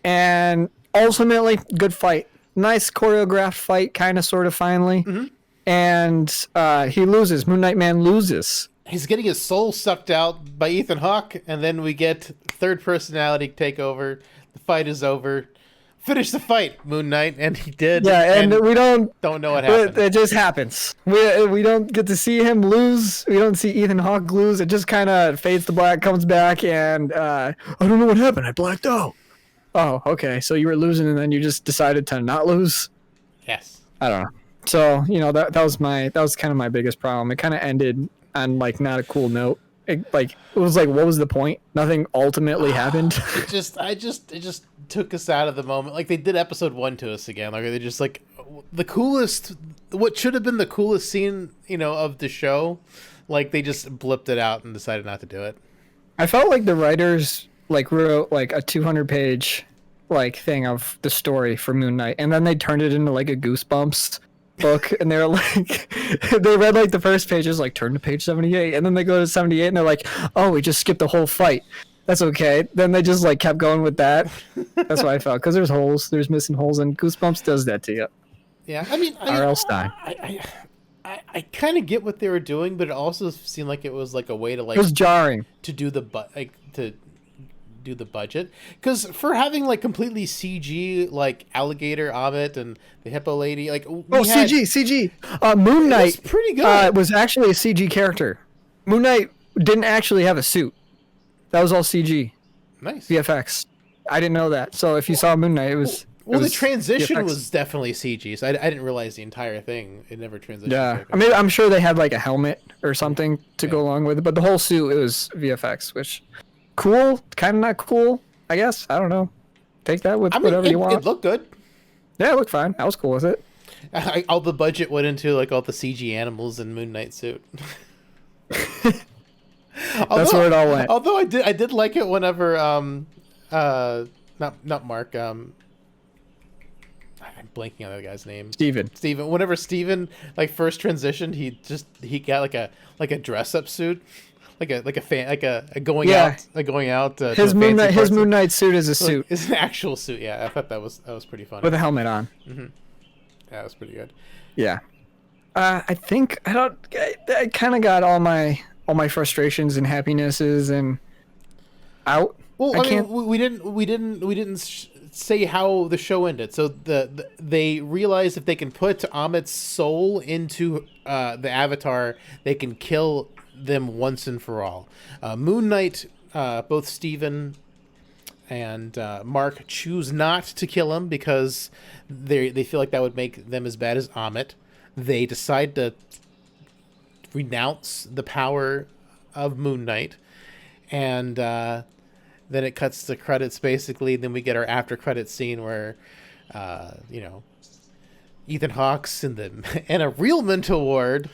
and ultimately good fight. Nice choreographed fight, kind of, sort of, finally. Mm-hmm. And he loses. Moon Knight Man loses. He's getting his soul sucked out by Ethan Hawke, and then we get third personality take over. The fight is over. Finish the fight, Moon Knight, and he did. Yeah, and we don't know what happened. It just happens. We don't get to see him lose. We don't see Ethan Hawke lose. It just kind of fades to black, comes back, and I don't know what happened. I blacked out. Oh, okay. So you were losing, and then you just decided to not lose? Yes. I don't know. So, that was kind of my biggest problem. It kind of ended on like not a cool note. It was like, what was the point? Nothing ultimately happened. It just took us out of the moment. Like they did episode 1 to us again. Like they just like, the coolest, what should have been the coolest scene, of the show, like they just blipped it out and decided not to do it. I felt like the writers like wrote like a 200-page like thing of the story for Moon Knight, and then they turned it into like a Goosebumps book, and they're like, they read like the first pages, like turn to page 78, and then they go to 78, and they're like, oh, we just skipped the whole fight. That's okay. Then they just like kept going with that. That's what I felt, because there's missing holes, and Goosebumps does that to you. Yeah, I mean, R.L. Stein. I kind of get what they were doing, but it also seemed like it was like a way to like It was jarring. to do the to do the budget, because for having like completely CG like alligator Amit and the hippo lady, like CG. Moon Knight was pretty good. Was actually a CG character. Moon Knight didn't actually have a suit. That was all CG. Nice. VFX. I didn't know that. So if you saw Moon Knight, it was. Well, the transition was definitely CG, so I didn't realize the entire thing. It never transitioned. Yeah, I mean, I'm sure they had like a helmet or something to go along with it, but the whole suit, it was VFX, which cool, kind of not cool, I guess. I don't know. Take that with whatever you want. It looked good. Yeah, it looked fine. I was cool with it. All the budget went into like all the CG animals in Moon Knight suit. That's where it all went. Although I did like it whenever not Mark, I'm blanking on the guy's name. Steven. Whenever Steven like first transitioned, he got like a dress up suit, like a going out. His Moon Knight suit is a suit. It's an actual suit. Yeah, I thought that was pretty funny. With a helmet on. Mm-hmm. Yeah, that was pretty good. Yeah. I think I kind of got all my frustrations and happinesses and out. Well, I mean, we didn't say how the show ended. So they realized if they can put Amit's soul into the Avatar, they can kill them once and for all. Moon Knight, both Steven and Mark choose not to kill him because they feel like that would make them as bad as Amit. They decide to renounce the power of Moon Knight, and then it cuts to credits basically. Then we get our after credits scene where, Ethan Hawke's in a real mental ward,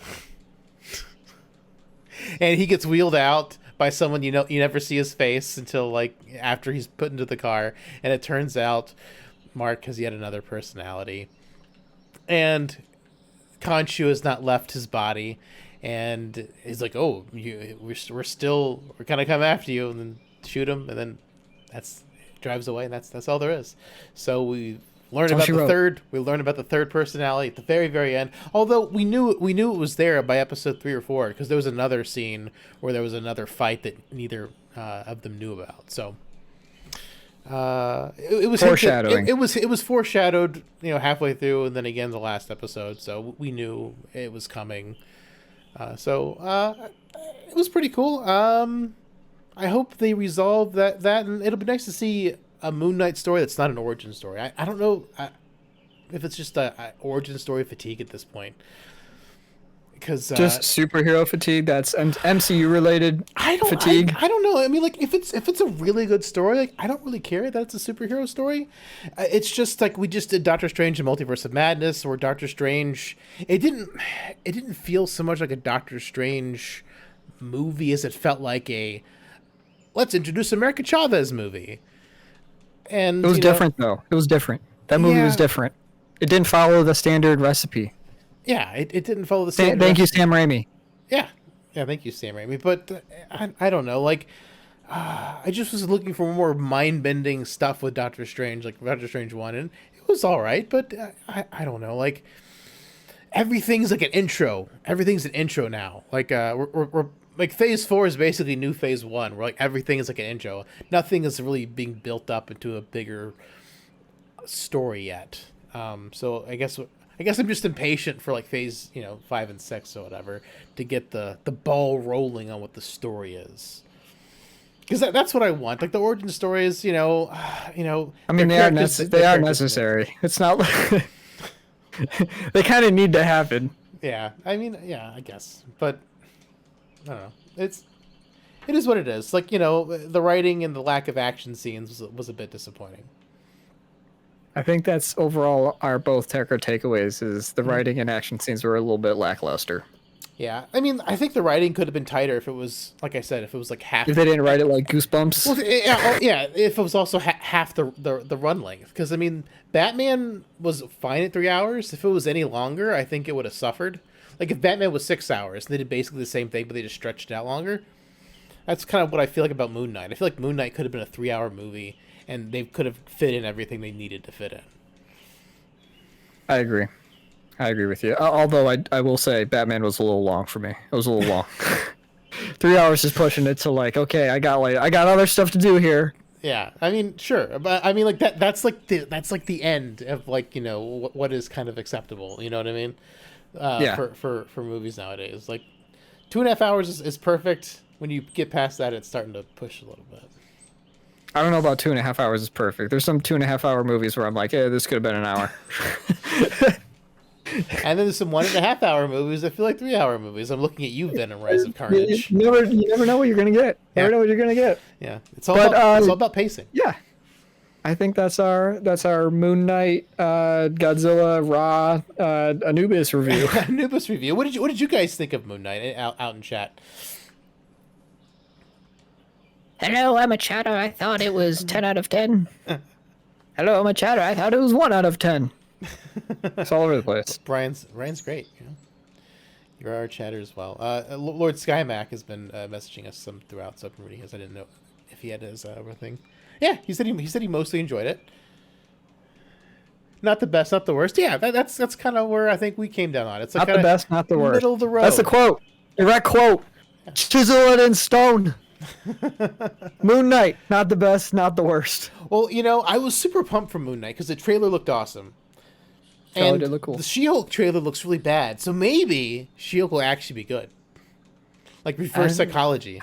and he gets wheeled out by someone you never see his face until like after he's put into the car, and it turns out Mark has yet another personality, and Khonshu has not left his body, and he's like, "Oh, we're gonna come after you," and then shoot him, and then drives away, and that's all there is. So we learn about the third personality at the very, very end. Although we knew it was there by episode 3 or 4, because there was another scene where there was another fight that neither of them knew about. So it was foreshadowing. It was foreshadowed, halfway through, and then again the last episode. So we knew it was coming. It was pretty cool. I hope they resolve that, and it'll be nice to see a Moon Knight story that's not an origin story. I don't know if it's just a origin story fatigue at this point. Because just superhero fatigue, that's MCU related fatigue. I don't know. I mean, like if it's a really good story, like I don't really care that it's a superhero story. It's just like we just did Doctor Strange and Multiverse of Madness, or Doctor Strange. It didn't feel so much like a Doctor Strange movie as it felt like a let's introduce America Chavez movie. And it was different though. It was different. That movie was different. It didn't follow the standard recipe. Yeah, it didn't follow the same. Thank you, Sam Raimi. Yeah, thank you, Sam Raimi. But I don't know. Like, I just was looking for more mind-bending stuff with Doctor Strange, like Doctor Strange 1, and it was all right. But I don't know. Like, everything's like an intro. Everything's an intro now. Like, we're like Phase 4 is basically new Phase 1. Where like everything is like an intro. Nothing is really being built up into a bigger story yet. So I guess I'm just impatient for like Phase 5 and 6 or whatever to get the ball rolling on what the story is. Because that's what I want. Like the origin stories, I mean, they are necessary. It's not like they kind of need to happen. Yeah, I mean, yeah, I guess, but I don't know. It is what it is. Like the writing and the lack of action scenes was a bit disappointing. I think that's overall our both Tekker takeaways is the writing and action scenes were a little bit lackluster. Yeah, I mean, I think the writing could have been tighter if it was, like I said, if it was like half. If they didn't write it like Goosebumps. Well, yeah, yeah. If it was also half the run length, because I mean, Batman was fine at 3 hours. If it was any longer, I think it would have suffered. Like if Batman was 6 hours, and they did basically the same thing, but they just stretched it out longer. That's kind of what I feel like about Moon Knight. I feel like Moon Knight could have been a 3 hour movie, and they could have fit in everything they needed to fit in. I agree. I agree with you. Although I will say Batman was a little long for me. It was a little long. 3 hours is pushing it to like, okay, I got other stuff to do here. Yeah, I mean, sure, but I mean, like that's like the end of like, you know, what is kind of acceptable. You know what I mean? Yeah. For movies nowadays, like 2.5 hours is perfect. When you get past that, it's starting to push a little bit. I don't know about 2.5 hours is perfect. There's some 2.5 hour movies where I'm like, hey, this could have been an hour. And then there's some 1.5 hour movies that feel like 3 hour movies. I'm looking at you, Venom: Rise of Carnage. You never know what you're gonna get. Yeah. Never know what you're gonna get. Yeah, it's all about pacing. Yeah, I think that's our Moon Knight, Godzilla, Ra, Anubis review. Anubis review. What did you guys think of Moon Knight out in chat? Hello, I'm a chatter. I thought it was 10 out of 10. Hello, I'm a chatter. I thought it was 1 out of 10. It's all over the place. Ryan's great. You know? You're our chatter as well. Lord Skymac has been messaging us some throughout, so I'm reading his. I didn't know if he had his thing. Yeah, he said he mostly enjoyed it. Not the best, not the worst. Yeah, that's kind of where I think we came down on. It's like not the best, not the worst. Middle of the road. That's the quote. Direct quote. Yeah. Chisel it in stone. Moon Knight, not the best, not the worst. Well, you know, I was super pumped for Moon Knight because the trailer looked awesome. And it did look cool. The She-Hulk trailer looks really bad, so maybe She-Hulk will actually be good. Like reverse psychology.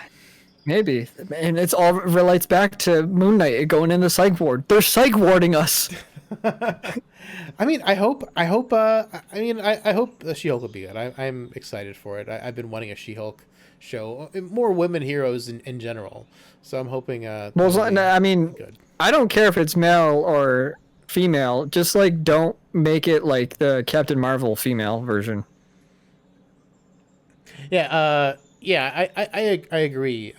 Maybe, and it's all relates back to Moon Knight going in the psych ward. They're psych warding us. I mean, I hope. I hope the She-Hulk will be good. I'm excited for it. I've been wanting a She-Hulk show, more women heroes in general. So I'm hoping. Well, I mean, good. I don't care if it's male or female. Just like don't make it like the Captain Marvel female version. Yeah. Yeah. I agree.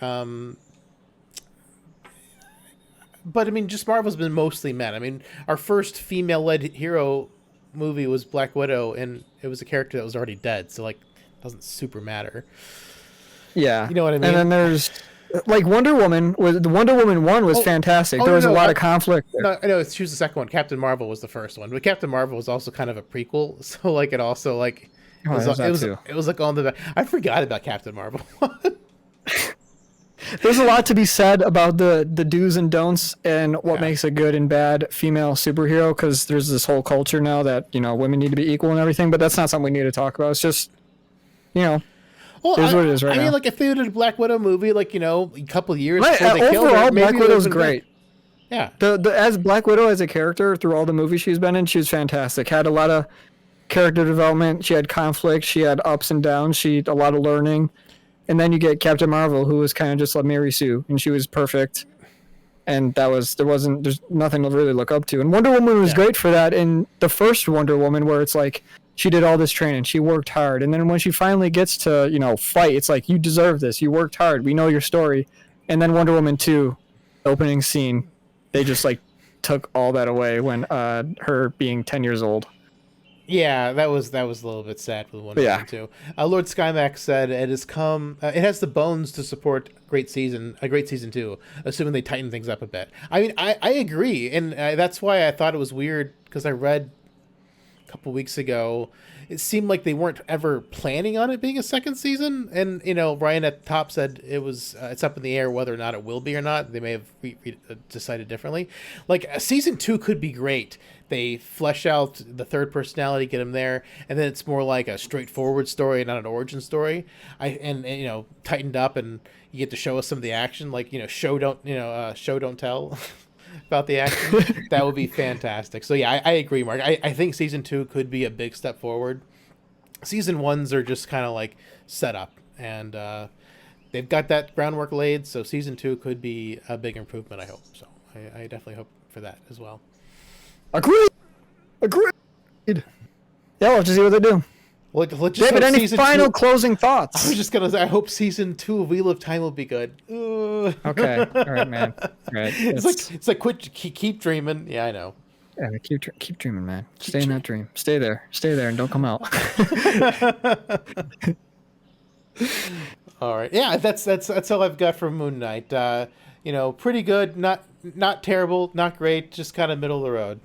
But I mean, just Marvel's been mostly men. I mean, our first female-led hero movie was Black Widow, and it was a character that was already dead, so like, it doesn't super matter. Yeah, you know what I mean. And then there's like Wonder Woman. The Wonder Woman 1 was fantastic. There was a lot of conflict there. No, I know she was the second one. Captain Marvel was the first one, but Captain Marvel was also kind of a prequel, so like it also like it was like on the back. I forgot about Captain Marvel. There's a lot to be said about the do's and don'ts and what makes a good and bad female superhero, because there's this whole culture now that, you know, women need to be equal and everything, but that's not something we need to talk about. It's just, you know, well, here's what it is right now. I mean, like if they did a Black Widow movie, like, you know, a couple of years before they killed her, maybe Black Widow's great. Yeah. As Black Widow as a character through all the movies she's been in, she was fantastic. Had a lot of character development. She had conflict. She had ups and downs. A lot of learning. And then you get Captain Marvel, who was kind of just like Mary Sue, and she was perfect. And there's nothing to really look up to. And Wonder Woman was great for that in the first Wonder Woman, where it's like she did all this training, she worked hard, and then when she finally gets to, you know, fight, it's like, you deserve this, you worked hard, we know your story. And then Wonder Woman 2, opening scene, they just like took all that away when her being 10 years old. Yeah, that was a little bit sad for the Wonder Woman too. Lord Skymax said it has the bones to support a great season 2, assuming they tighten things up a bit. I mean, I agree, and that's why I thought it was weird, because I read a couple weeks ago, it seemed like they weren't ever planning on it being a second season, and you know, Ryan at the top said it was it's up in the air whether or not it will be or not. They may have decided differently. Like season 2 could be great. They flesh out the third personality, get him there, and then it's more like a straightforward story, not an origin story. And you know, tightened up, and you get to show us some of the action, like, you know, show don't tell about the action. That would be fantastic. So yeah, I agree, Mark. I think season 2 could be a big step forward. Season 1s are just kind of like set up, and they've got that groundwork laid. So season 2 could be a big improvement, I hope. So I definitely hope for that as well. Agreed. Agreed. Yeah, we'll have to see what they do. Let's just David, hope any season final 2 closing I thoughts? was just gonna say, I hope season 2 of Wheel of Time will be good. Okay, all right, man. All right, It's like keep dreaming. Yeah, I know. yeah, keep dreaming, man. Stay in that dream. Stay there, and don't come out. All right, yeah, that's all I've got from Moon Knight. Pretty good, not terrible, not great, just kind of middle of the road.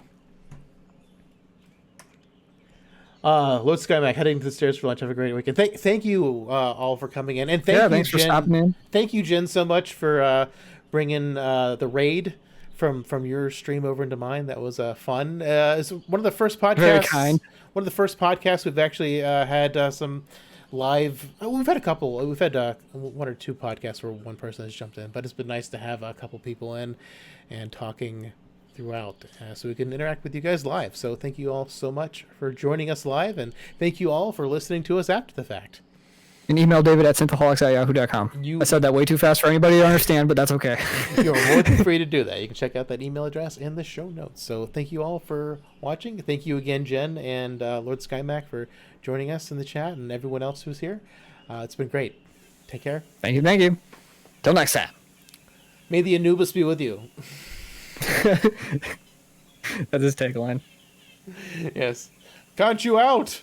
Lord Skymac, heading to the stairs for lunch. Have a great weekend. Thank you all for coming in, and Thanks for Jen. stopping in. Thank you, Jen, so much for bringing the raid from your stream over into mine. That was fun. It's one of the first podcasts. Very kind. One of the first podcasts we've actually had some live. We've had a couple. We've had one or two podcasts where one person has jumped in, but it's been nice to have a couple people in and talking throughout, so we can interact with you guys live. So thank you all so much for joining us live, and thank you all for listening to us after the fact. And email David at synthaholics@yahoo.com. I said that way too fast for anybody to understand, but that's okay. You're more than free to do that. You can check out that email address in the show notes. So thank you all for watching. Thank you again, Jen and Lord Skymac, for joining us in the chat, and everyone else who's here. It's been great. Take care. Thank you. Till next time. May the Anubis be with you. That's his tagline. Yes. Count you out.